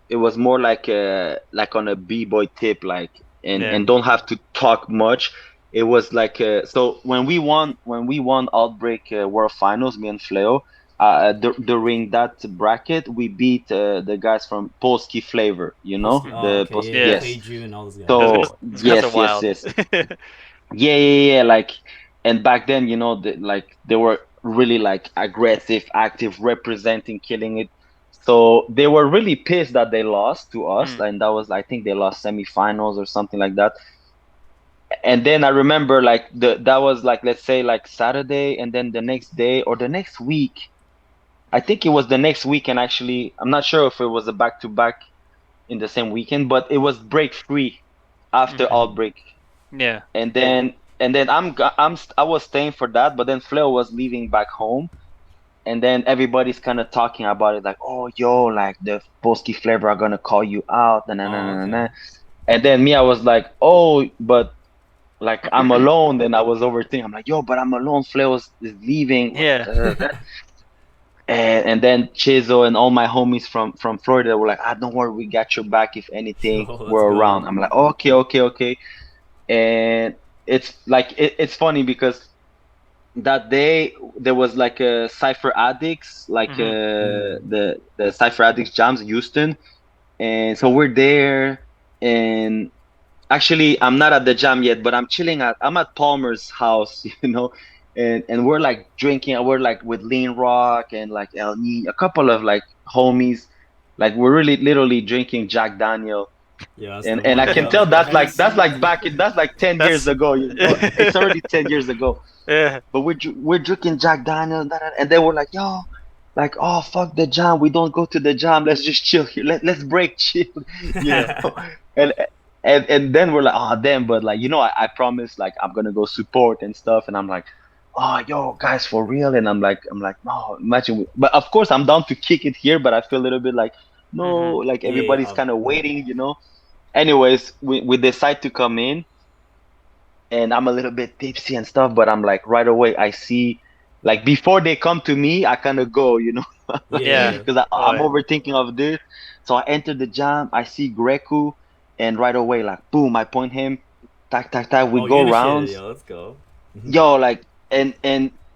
it was more like on a b-boy tip, like, Yeah. and don't have to talk much. It was like so when we won Outbreak World Finals, me and Fleau, during that bracket, we beat the guys from Polskee Flavor. Polsky. Oh, The okay. Polskee, Yeah, Yeah. yes. Kleju and all those guys. Those Yeah. guys, So those guys are yes, wild. yes. Yeah, like, and back then, like they were really like aggressive, active, representing, killing it. So they were really pissed that they lost to us, Mm. and that was, I think they lost semifinals or something like that. And then I remember, like, that was like, let's say like Saturday, and then the next day or the next week, I think it was the next weekend actually. I'm not sure if it was a back to back in the same weekend, but it was break free after Hmm. Outbreak. Yeah. And then I was staying for that, but then Flair was leaving back home, and then everybody's kind of talking about it, like, oh, yo, like the Polsky Flavor are gonna call you out, Oh, okay. and then me, I was like, oh, but like I'm alone. Then I was overthinking. I'm like, yo, but I'm alone. Flair is leaving. Yeah. And then Chizo and all my homies from Florida were like, don't worry, we got your back if anything. Yo, let's We're go. around. I'm like, okay. And it's like it's funny because that day there was like a Cypher Addicts, like Hmm. the Cypher Addicts jams in Houston, and so we're there. And actually, I'm not at the jam yet, but I'm at Palmer's house, and we're like drinking, and we're like with Lean Rock and like El Ni, a couple of like homies, like we're really literally drinking Jack Daniel, Yeah, that's the and I one. can Yeah, tell the that's Hennessy. like that's like 10 years That's ago, you know, it's already 10 years ago. yeah. But we're drinking Jack Daniel, da, da, and they were like, yo, like, oh fuck the jam, we don't go to the jam, let's just chill here, let's break chill, you know, and and then we're like, oh damn, but like, you know, I promised like I'm gonna go support and stuff, and I'm like, oh yo guys, for real, and I'm like, no, imagine, but of course I'm down to kick it here, but I feel a little bit like, no, Mhm. like Yeah, yeah. everybody's kind of waiting, you know. Anyways, we decide to come in, and I'm a little bit tipsy and stuff, but I'm like right away I see, like before they come to me, I kind of go, you know, Yeah, Yeah. yeah. because Oh I'm yeah. overthinking of this. So I enter the jam, I see Greku, and right away, like boom, I point him, tack tack tack, we Oh, go you initiated, rounds, yo. Let's go. Mhm. yo, like, and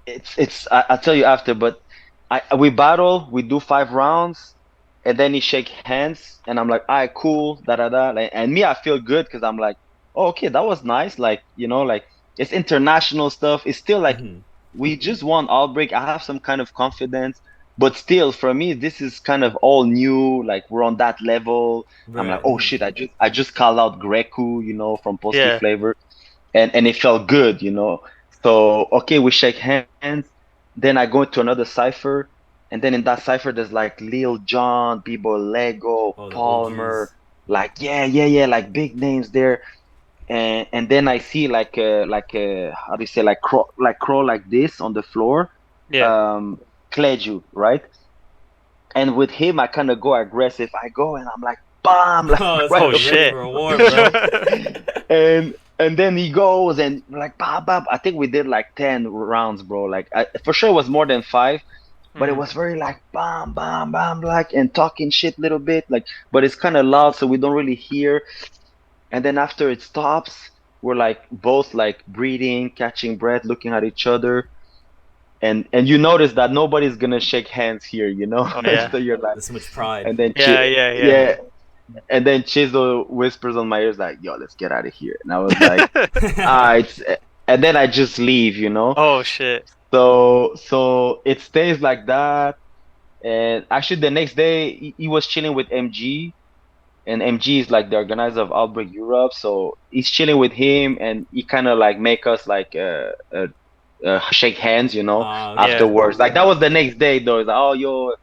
it's I'll tell you after, but we battle, we do 5 rounds, and then he shake hands, and I'm like, all right, cool, da da da, like, and me, I feel good because I'm like, oh, okay, that was nice, like, you know, like it's international stuff. It's still like Mhm. we just won Outbreak. I have some kind of confidence, but still, for me, this is kind of all new. Like we're on that level. I'm like, Right. oh Mhm. shit, I just called out Greku, you know, from Polskee Yeah. Flavor, and it felt good, you know. So okay, we shake hands. Then I go into another cipher, and then in that cipher there's like Lil Jon, Bboy Lego, Oh, the Palmer, OGs. like yeah, like big names there. And then I see like how do you say, like crawl like this on the floor, Yeah. um, Kleju, right? And with him I kind of go aggressive. I go and I'm like, bam, like Oh, this right Oh guy's ready away. shit. for a war, bro. And then he goes and like bam bam. I think we did like 10 rounds, bro. Like for sure it was more than five, but it Mhm. was very like bam bam bam, like, and talking shit little bit, like, but it's kind of loud so we don't really hear. And then after it stops, we're like both like breathing, catching breath, looking at each other, and you notice that nobody's gonna shake hands here, you know. Oh yeah. So you're like, There's so much pride. and then Yeah. Yeah. Yeah. yeah, and then Chisel whispers on my ears like, "Yo, let's get out of here." And I was like, "Ah, it's," and then I just leave, you know. Oh shit. So it stays like that. And actually, the next day he was chilling with MG, and MG is like the organizer of Outbreak Europe. So he's chilling with him, and he kind of like make us like shake hands, you know, Okay. Yeah. afterwards. Like that was the next day though. It's like, oh yo,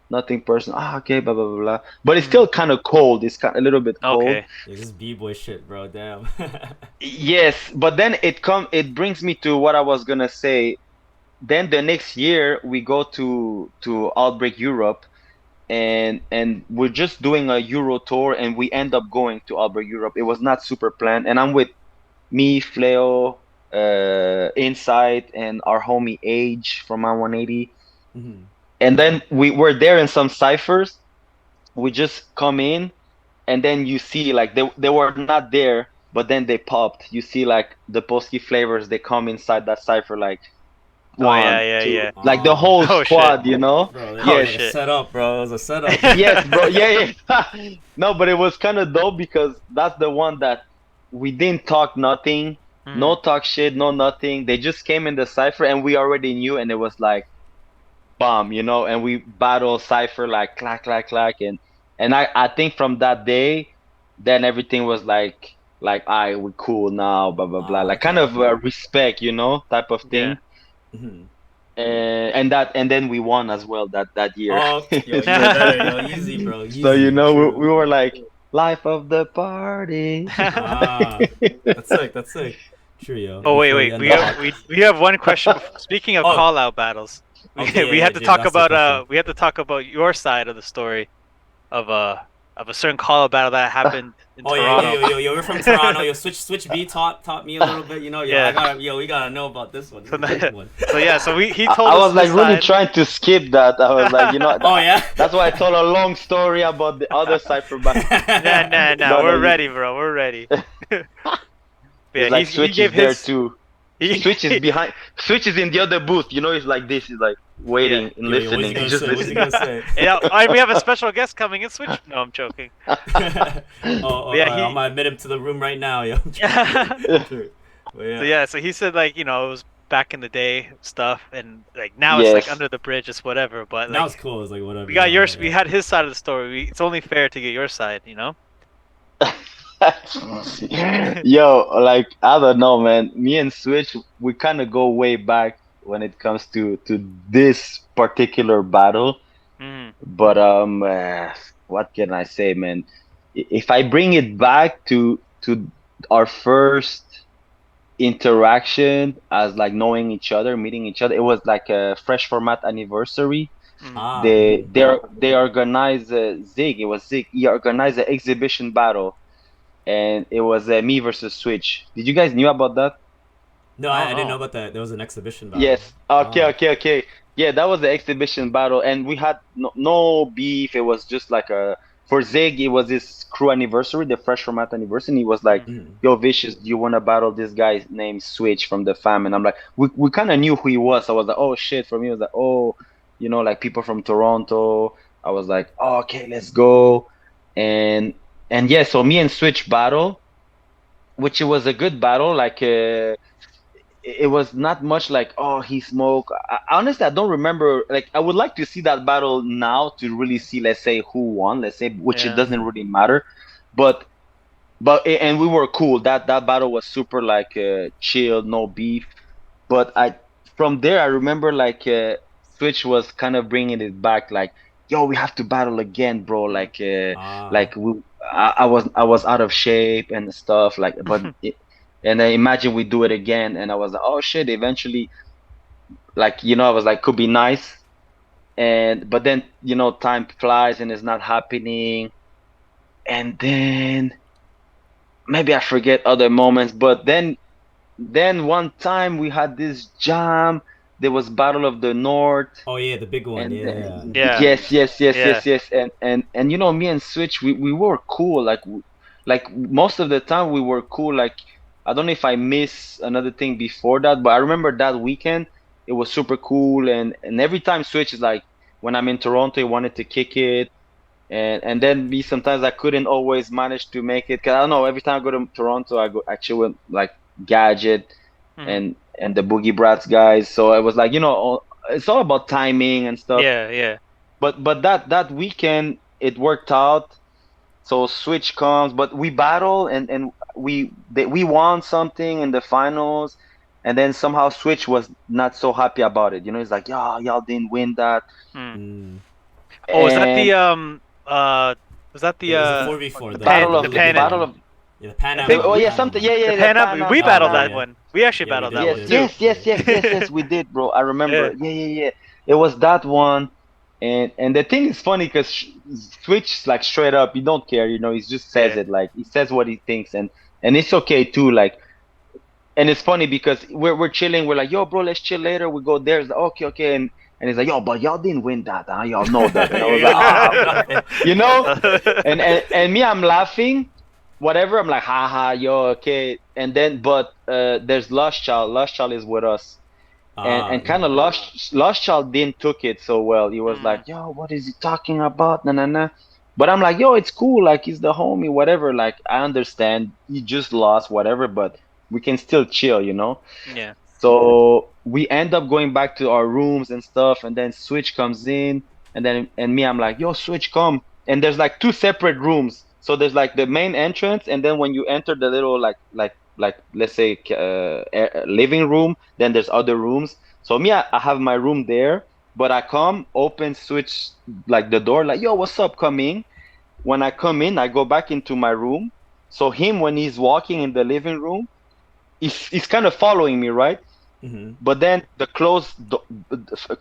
nothing personal. Ah, okay, blah blah blah blah. But it's Mhm. still kind of cold. It's kind a little bit cold. Okay. Yeah, this B-boy shit, bro. Damn. Yes, but then it brings me to what I was gonna say. Then the next year we go to Outbreak Europe, and we're just doing a Euro tour, and we end up going to Outbreak Europe. It was not super planned, and I'm with me, Fleau, Insight, and our homie Age from my 180. Mhm. And then we were there in some ciphers. We just come in, and then you see like they were not there, but then they popped. You see like the Polskee flavors. They come inside that cipher like Oh yeah. one, Yeah. two, Yeah. like the Oh, whole Oh shit. squad. You know? bro, it Oh was like Yes, a shit. setup, bro. It was a setup. yes, bro. Yeah, yeah. No, but it was kind of dope because that's the one that we didn't talk nothing, no Mhm. talk shit, no nothing. They just came in the cipher and we already knew, and it was like bomb, you know. And we battle cipher like clack clack clack, and I think from that day, then everything was like, I we cool now, blah blah blah, like kind Okay. of respect, you know, type of Yeah. thing. Mhm. And then we won as well that year. Oh, yo, even So better, yo. Easy, bro. so you Easy. know True. we were like life of the party. Ah, that's sick. That's sick. True, yo. Oh wait, Before we wait. end the pod. We have one question. Speaking of Oh, call out battles, okay. we Yeah, yeah. had to James talk asked the about question. your side of the story of a certain call out battle that happened in Oh yeah, yo, Toronto. yo, yo, yo. We're from Toronto. Yo, switch B taught me a little bit. You know, yo, Yeah. we gotta know about this one. This So is a big one. so yeah. So he I told us was like his really side. trying to skip that. I was like, you know, Oh yeah. that's why I told a long story about the other cipher, but Nah, nah, nah. no, We're you, ready, bro. We're ready. Yeah, it's like he Switch gave is there his. too. He, Switch is behind. Switch is in the other booth. You know, it's like this. He's like yeah. waiting and Yo, what's he listening. He's gonna just say? What's he listening. gonna say? Yeah. We have a special guest coming in. Switch. No, I'm joking. Yeah, I'm he. gonna admit him to the room right now, yo. so True. But yeah. yeah. So he said like it was back in the day stuff, and like now it's like Yes. under the bridge, it's whatever. But Now it's like cool. It's like whatever. we got now, yours, yeah. we had his side of the story. It's only fair to get your side, you know? Yo, like I don't know, man. Me and Switch, we kind of go way back when it comes to this particular battle. Mm, But what can I say, man? If I bring it back to our first interaction as like knowing each other, meeting each other, it was like a fresh format anniversary. mm. Ah. They organized Zig. It was Zig. He organized an exhibition battle, and it was me versus Switch. Did you guys knew about that? No, I don't I didn't know know. about that. There was an exhibition battle. Yes. Okay, Ah. okay, okay. Yeah, that was the exhibition battle, and we had no beef. It was just like a for Zig. It was his crew anniversary, the Fresh Format anniversary. And he was like, Mm. Mhm. "Yo, Vicious, do you want to battle this guy named Switch from the fam?" And I'm like, we kind of knew who he was. I was like, "Oh shit!" For me, it was like, "Oh, like people from Toronto." I was like, "Oh, okay, let's go." And and yeah, so me and Switch battle, which it was a good battle. Like it was not much like he smoked. Honestly, I don't remember. Like I would like to see that battle now to really see, let's say, who won. Let's say, which it Yeah. doesn't really matter, but and we were cool. That battle was super like chill, no beef. But I from there I remember like Switch was kind of bringing it back, like, yo, we have to battle again, bro. Mm. Ah. Like I was out of shape and stuff, like, and I imagine we do it again, and I was like, oh shit. Eventually, like, I was like, could be nice, and but then time flies and it's not happening, and then maybe I forget other moments, but then one time we had this jam. There was Battle of the North, Oh yeah, the big one. and Yeah. Yeah. yes, yes, yes, Yeah. yes, yes, and me and Switch, we were cool. Like most of the time we were cool. Like I don't know if I miss another thing before that, but I remember that weekend it was super cool. And every time Switch is like when I'm in Toronto, he wanted to kick it, and then me sometimes I couldn't always manage to make it because I don't know. Every time I go to Toronto, I go actually with like Gadget Mm. and the Boogie Brats guys. So it was like it's all about timing and stuff. Yeah. Yeah. But that weekend it worked out. So Switch comes, but we battle and we won something in the finals, and then somehow Switch was not so happy about it. He's like, yeah, y'all didn't win that, Mm. Mm. Oh, was that the and was that the It was the 4v4. the The pan battle the, the of the Pan big Am? battle one. of Yeah, the Pan I Am think one. oh The yeah, Pan Am something, one. yeah, the yeah, the Pan Am. Panam We Ah, battled yeah, Panam. that yeah. one. We actually Yeah, we battled did. that We Yes, one did. too. yes, yes, yes, yes, yes. We did, bro. I Yeah. remember. Yeah, yeah, yeah. It was that one, and the thing is funny because Switch like straight up, he don't care. He just says Yeah. it. Like he says what he thinks, and it's okay too. Like, and it's funny because we're chilling. We're like, yo, bro, let's chill later. We go there. It's like, okay, okay, and he's like, yo, but y'all didn't win that, huh? Y'all know that. And I was like, You didn't win nothing. you know, and me, I'm laughing, whatever. I'm like, haha, yo, okay. And then, but there's Lush Child. Lush Child is with us, Ah. and kind of Lush Child didn't took it so well. He was like, Mm. yo, what is he talking about? Nah, nah, nah. But I'm like, yo, it's cool. Like he's the homie, whatever. Like I understand he just lost, whatever. But we can still chill. Yeah. So we end up going back to our rooms and stuff, and then Switch comes in, and me, I'm like, yo, Switch, come. And there's like two separate rooms. So there's like the main entrance, and then when you enter the little like let's say living room, then there's other rooms. So me, I have my room there, but I come, open, Switch like the door, like, yo, what's up, come in. When I come in, I go back into my room. So him, when he's walking in the living room, he's kind of following me, right? Mhm. But then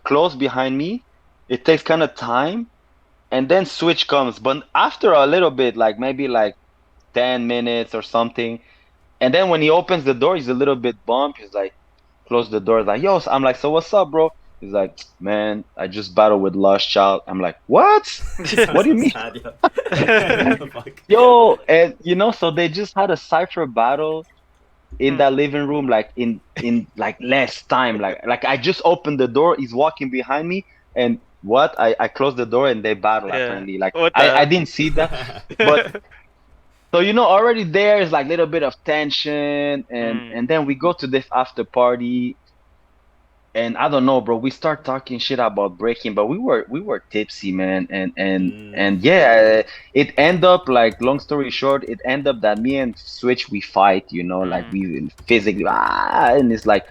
close behind me, it takes kind of time, and then Switch comes. But after a little bit, like maybe like 10 minutes or something, and then when he opens the door, he's a little bit bumped. He's like, close the door. Like, yo, I'm like, so what's up, bro? He's like, man, I just battled with Lost Child. I'm like, what? You sound What do so you mean? sad, yo. What the fuck? Yo, and so they just had a cipher battle in Mm. that living room, like in like less time. Like I just opened the door, he's walking behind me, and what? I closed the door and they battle Yeah. apparently. Like What I the? didn't see that, but so already there is like little bit of tension, and Mm. and then we go to this after party, and I don't know, bro. We start talking shit about breaking, but we were tipsy, man, and Mm. yeah, it end up like long story short, it end up that me and Switch we fight, like Mm. we physically and it's like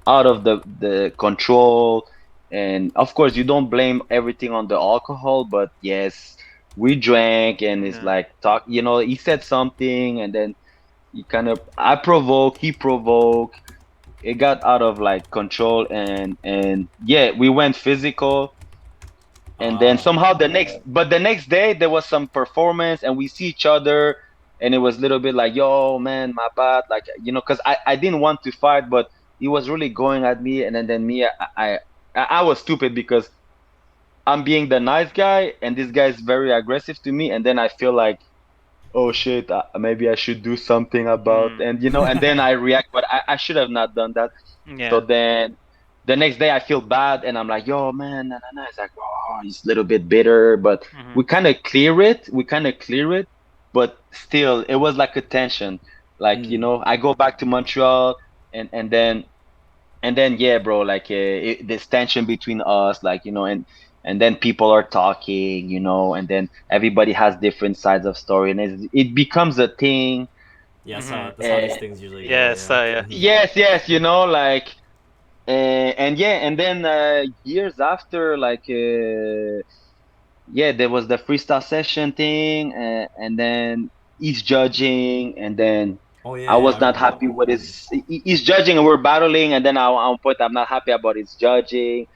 out of the control, and of course you don't blame everything on the alcohol, but yes, we drank and it's Yeah. like talk, he said something and then he kind of I provoke, he provoke, it got out of like control and yeah, we went physical, and then Ah. somehow the next day there was some performance and we see each other, and it was a little bit like, yo man, my bad, like, because I didn't want to fight, but he was really going at me, and then me, I was stupid because I'm being the nice guy and this guy is very aggressive to me, and then I feel like, oh shit, maybe I should do something about, Mm. and and then I react, but I should have not done that. So Yeah. then the next day I feel bad and I'm like, yo, man, nah, nah, nah. It's like, oh, it's a little bit bitter, but Hmm. we kind of clear it. We kind of clear it, but still, it was like a tension. Like, Mm. I go back to Montreal, and then yeah, bro, like this tension between us, like, and then people are talking, and then everybody has different sides of story, and it becomes a thing. Yeah, Hmm. that's how these Uh, things usually go. Yes. Yeah. Yeah. Mhm. yes, yes, like. And yeah, and then years after, like yeah, there was the freestyle session thing, and then he's judging, and then Oh I yeah, yeah, I was not remember that. happy with Mhm. his. He's judging, and we're battling, and then at one point I'm not happy about his judging,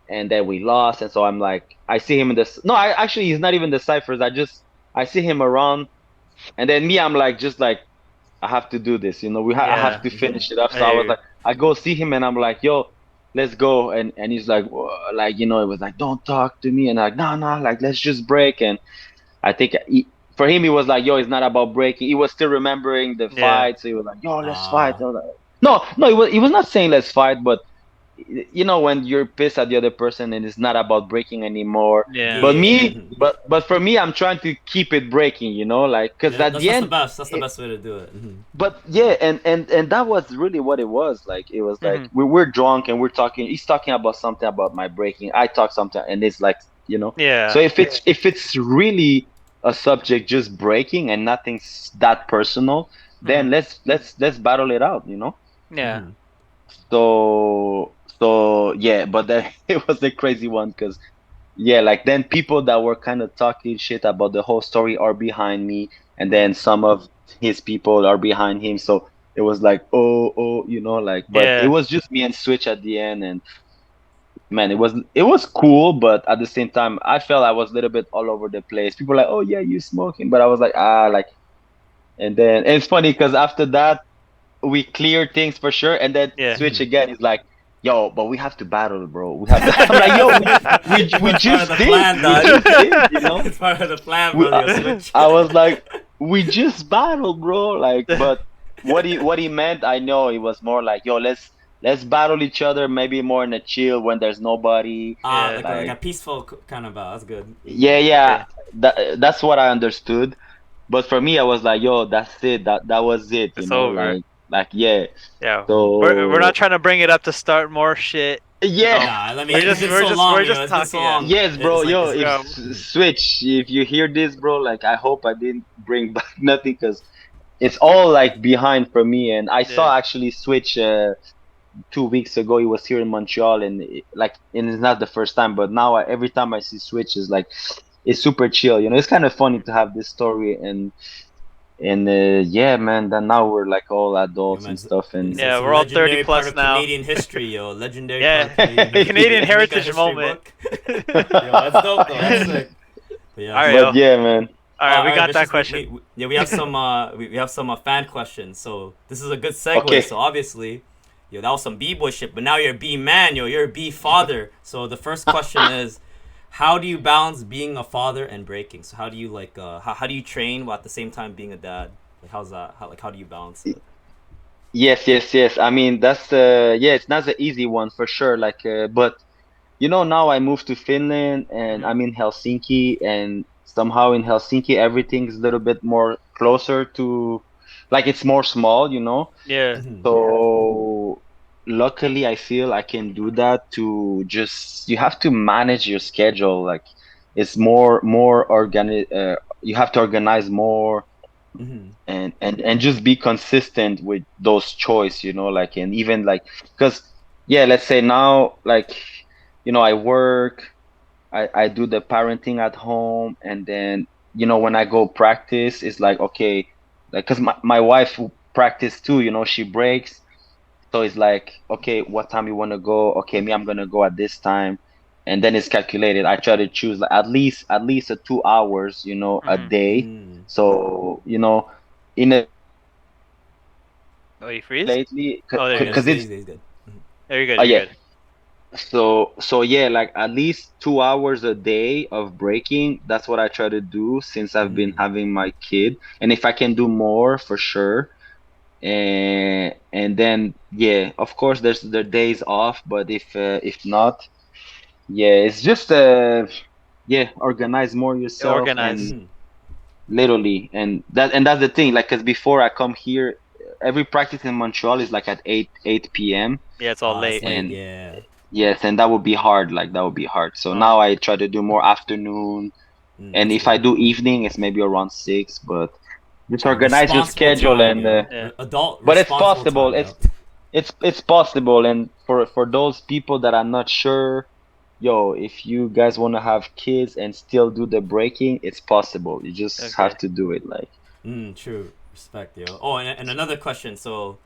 and then we lost, and so I'm like, I see him in this. No, I actually he's not even the ciphers. I see him around, and then me, I'm like just like. I have to do this. I have Yeah. to Mhm. finish it up. I So I hear was you. like, I go see him and I'm like, yo, let's go. And he's like, like, it was like, don't talk to me. And I'm like, no, no, like, let's just break. And I think for him, he was like, yo, it's not about breaking. He was still remembering the Yeah. fight. So he was like, yo, let's fight. Ah. I was like, no, no, he was not saying let's fight, but when you're pissed at the other person and it's not about breaking anymore. Yeah, Yeah. But yeah. me, Mhm. but for me, I'm trying to keep it breaking, like, because Yeah, at that's the that's the end, best. That's the best way to do it. Mhm. but yeah, and that was really what it was. Like it was like Hmm. we're drunk and we're talking. He's talking about something about my breaking. I talk something, and it's like, So Yeah. if it's really a subject just breaking and nothing's that personal, Hmm. then let's battle it out. Yeah. Mhm. So yeah, but then it was a crazy one because yeah, like then people that were kind of talking shit about the whole story are behind me, and Hmm. then some of his people are behind him. So it was like, oh, like, but it Yeah. was just me and Switch at the end, and man, it was cool, but at the same time, I felt I was a little bit all over the place. People were like, oh yeah, you smoking, but I was like, like, and it's funny because after that we clear things for sure, and then Yeah. Switch Mhm. again is like, yo, but we have to battle, bro. We have to. I'm like, yo, we It's part of just the did, plan, we dog. just did. It's part of the plan, We, brother. You'll switch. I was like, we just battled, bro. Like, but what he meant, I know it was more like, yo, let's battle each other, maybe more in a chill when there's nobody. Yeah. Like a Like, peaceful kind of battle. That's good. Mhm. yeah, yeah, Yeah. that's what I understood. But for me, I was like, yo, that's it. That was it. It's over. Like yeah. Yeah. We're not So trying to bring it up to start more shit. yeah. Nah, I mean We're it's just been we're so just long, we're yo. just It's been so talking. Yeah. long. Yes, bro. It's like Yo, it's. if Yeah. Mhm. Switch, if you hear this, bro, like I hope I didn't bring back nothing because it's all like behind for me. And I Yeah. saw actually Switch 2 weeks ago. He was here in Montreal, and and it's not the first time, but now every time I see Switch, is like it's super chill. It's kind of funny to have this story, and yeah, man. Then now we're like all Yo, adults man, and stuff, and Yeah. it's a We're all 30 legendary part plus of now. Canadian history, yo. Legendary part Yeah. of Canadian The history. Canadian We make a heritage history moment. book. Yo, that's dope though. That's sick. But All yeah. right, but yo. yeah, man. All right, we All right, got that Vicious. question. Yeah, we have some we have some fan questions. So this is a good segue. Okay. So obviously, yo, that was some b-boy shit. But now you're a B man, yo. You're a B father. So the first question is, how do you balance being a father and breaking? So how do you like how do you train while at the same time being a dad? Like how's that? How do you balance it? Yes, yes, yes. I mean, that's yeah, it's not the easy one for sure. Like, but now I moved to Finland and Hmm. I'm in Helsinki, and somehow in Helsinki everything's a little bit more closer to, like, it's more small. Yeah. Mhm. So luckily I feel I can do that to just you have to manage your schedule. Like it's more you have to organize more Mm-hmm. and just be consistent with those choice, like and even like because yeah, let's say now like I work, I do the parenting at home, and then when I go practice, it's like okay, like because my wife practice too, she breaks, so it's like okay, what time you want to go? Okay, me, I'm gonna go at this time, and then it's calculated. I try to choose like at least a 2 hours, a Hmm. day. Mm. So in a Oh, you freeze? lately, Oh, there Oh you no, go. because it's he's good. Mhm. There you're good. oh You're yeah. good. So yeah, like at least 2 hours a day of breaking. That's what I try to do since I've been Mm. having my kid. And if I can do more, for sure. And then yeah, of course there's the days off, but if not, yeah, it's just yeah, organize more yourself and Organize. Mm. literally and that's the thing. Like, cause before I come here, every practice in Montreal is like at 8 p.m. Yeah, it's all It's late. late. and Yeah. yes, and that would be hard. Like that would be hard. So Oh, now I try to do more afternoon, and That's if I good. do evening, it's maybe around 6. But just organize your Responsible schedule time, and yo. yeah. Adult but it's responsible possible. time, It's yo. it's it's possible. And for those people that are not sure, yo, if you guys want to have kids and still do the breaking, it's possible. You just have Okay. to do it. Like, True. Respect, yo. Oh, and another question. So,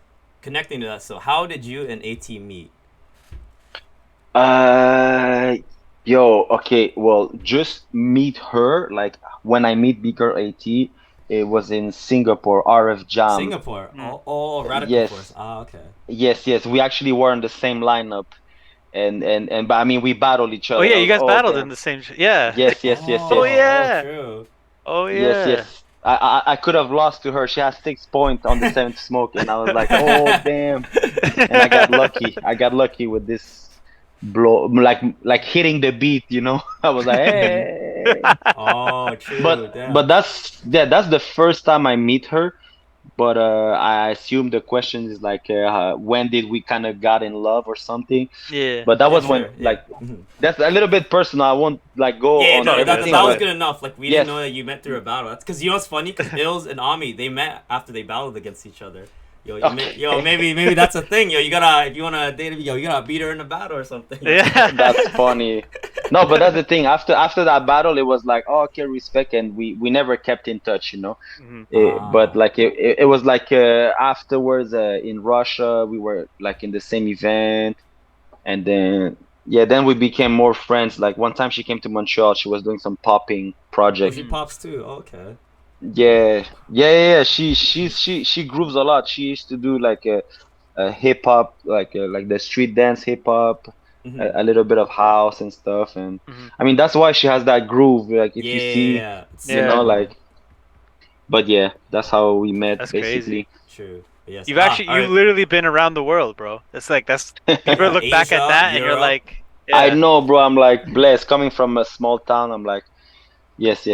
connecting to that. So, how did you and AT meet? uh, yo, okay, well, just meet her. Like when I meet Bigger AT, it was in Singapore, RF Jam. Singapore. Mm. Oh, Radical Force. Yes, Ah, okay. yes. We actually were in the same lineup, and but I mean, we battled each Oh other. yeah, I you was, guys oh battled in damn. the same. Yeah. Oh Yes. yeah. True. Oh Yes, yeah. yes. I could have lost to her. She has 6 points on the seventh smoke, and I was like, oh damn. And I got lucky. I got lucky with this blow, like hitting the beat. I was like, Mm-hmm. hey. Oh, true. But Damn. that's the first time I meet her. But I assume the question is like, when did we kind of got in love or something? Yeah. But that Yeah, was when sure. Yeah. like that's a little bit personal. I won't like go Yeah, It's on all no, good. that, It's everything, that all was but good. good enough. Like, we didn't yes. know that you met through a battle. That's because you know what's funny? Because Ills and Ami, they met after they battled against each other. Yo, Okay. maybe that's a thing. Yo, you gotta, if you wanna date, yo, you gotta beat her in a battle or something. That's Yeah. funny. No, but that's the thing. After that battle, it was like, oh, okay, respect, and we never kept in touch. Mhm. But Ah. like it was like afterwards in Russia, we were like in the same event, and then yeah, then we became more friends. Like one time she came to Montreal, she was doing some popping Oh, project. she Mhm. pops too. Oh, okay. Yeah. She grooves a lot. She used to do like a hip hop, like the street dance hip hop, Mm-hmm. a little bit of house and stuff. And Mhm. I mean that's why she has that groove. Like if you see, Yeah, it's Yeah. similar. like. But yeah, that's how we met That's crazy. basically. True. But yes. All You've right. literally been around the world, bro. That's people Yeah, look back at Asia, that and you're Europe. like, I yeah. know, bro. I'm like blessed coming from a small town. I'm like, yes. I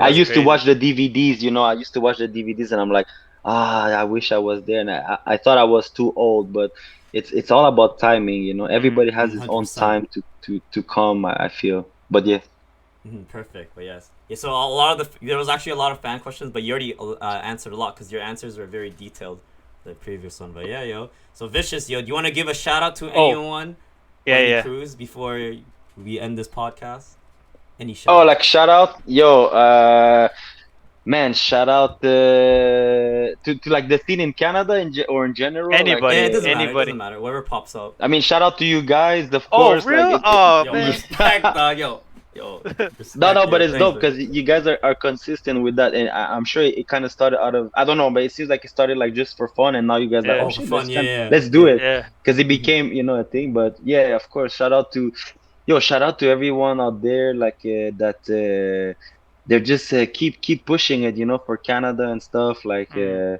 That's True. used to crazy. watch the DVDs, I used to watch the DVDs, and I'm like, I wish I was there. And I thought I was too old, but it's all about timing. Mhm. Everybody has his own 100%. time to come. I feel, but yeah. Perfect. But yes. Yeah. So a lot of there was actually a lot of fan questions, but you already answered a lot because your answers were very detailed. The previous one, but yeah, yo. So Vicious, yo, do you want to give a shout out to Oh, anyone or yeah, any yeah. crews before we end this podcast? Any Oh, shout like outs? shout out, yo, man, shout out to like the scene in Canada or in general, like. Eh, Anybody, it doesn't matter. It doesn't anybody. matter. Whatever pops up. I mean, shout out to you guys, of Oh, course. Like real? Oh, Yo, man. respect, dog. Yo, no, respect. but Yo, it's thanks. dope because you guys are consistent with that, and I'm sure it kind of started out of I don't know, but it seems like it started like just for fun, and now you guys like, Yeah, oh Oh, for shit, fun. Yeah, let's do yeah, it, yeah. because it yeah. became a thing. But yeah, of course, shout out to everyone out there, like that they're just keep pushing it, for Canada and stuff, Mhm.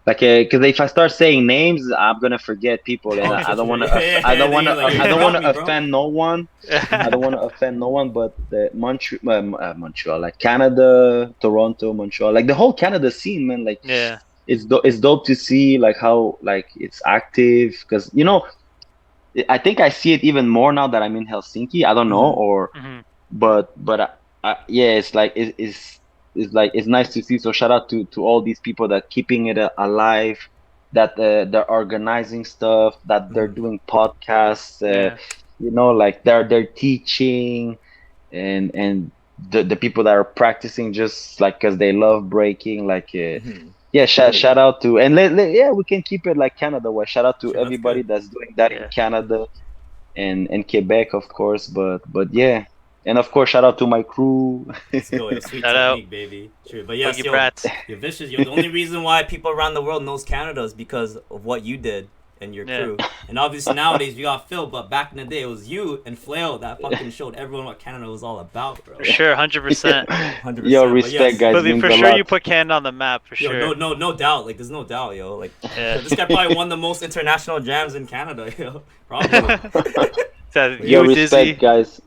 because if I start saying names, I'm gonna forget people, and Oh, I true, don't true, want true. to. I Yeah, don't then want you're like, to. yo, you I don't want forgot to me, bro. offend no one. I don't Mhm. want to offend no one, but Montreal, like Canada, Toronto, Montreal, like the whole Canada scene, man. Like Yeah. it's dope to see like how like it's active because I think I see it even more now that I'm in Helsinki. I don't know, or Mhm. but yeah, it's like it's like it's nice to see. So shout out to all these people that keeping it alive, that they're organizing stuff, that they're doing podcasts. Yeah. Like they're teaching, and the people that are practicing just like because they love breaking, like. Yeah, shout out to yeah, we can keep it like Canada way. Shout out to Sure, that's everybody good. that's doing that in Yeah. Canada and Quebec, of course. But yeah, and of course, shout out to my crew. Let's go, yo. Sweet Shout out technique, baby. True. But yes, Boogie Brats. yo, Vicious, yo. The only reason why people around the world knows Canada is because of what you did and your Yeah. crew. And obviously nowadays we got Phil, but back in the day it was you and Fleau that fucking showed everyone what Canada was all about, bro. For sure, 100%. 100%. Yo, But respect, yes. guys. But Means for a sure, lot. you put Canada on the map for Yo, sure. no doubt. Like, there's no doubt, yo. Like, Yeah. this guy probably won the most international jams in Canada, yo. Probably. So, Yo, you, Dizzy. respect, guys.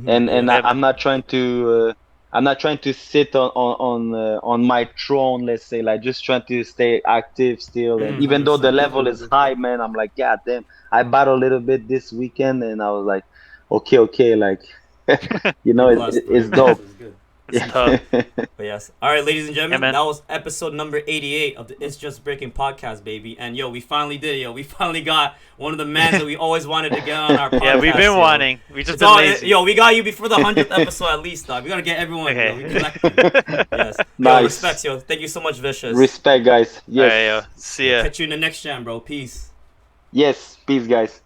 And Yeah, I'm not trying to I'm not trying to sit on my throne, let's say, like just trying to stay active still. And even though the 100%. level is high, man, I'm like, God damn, I battled a little bit this weekend, and I was like, okay, like, You're blessed, bro. it's You're blessed. dope. It's good. It's tough. But yes. All right, ladies and gentlemen, man. that was episode number 88 of the It's Just Breaking podcast, baby. And yo, we finally did it, yo. We finally got one of the men that we always wanted to get on our podcast. Yeah, we've been yo. wanting. We just It's been all, lazy. yo, we got you before the 100th episode at least, dog. We gotta get everyone. Okay. Yo. We collected. Yes. Yo, Nice. respects, yo. Thank you so much, Vicious. Respect, guys. All right, yo. Yes. See ya. Catch you in the next jam, bro. Peace. Yes. Peace, guys.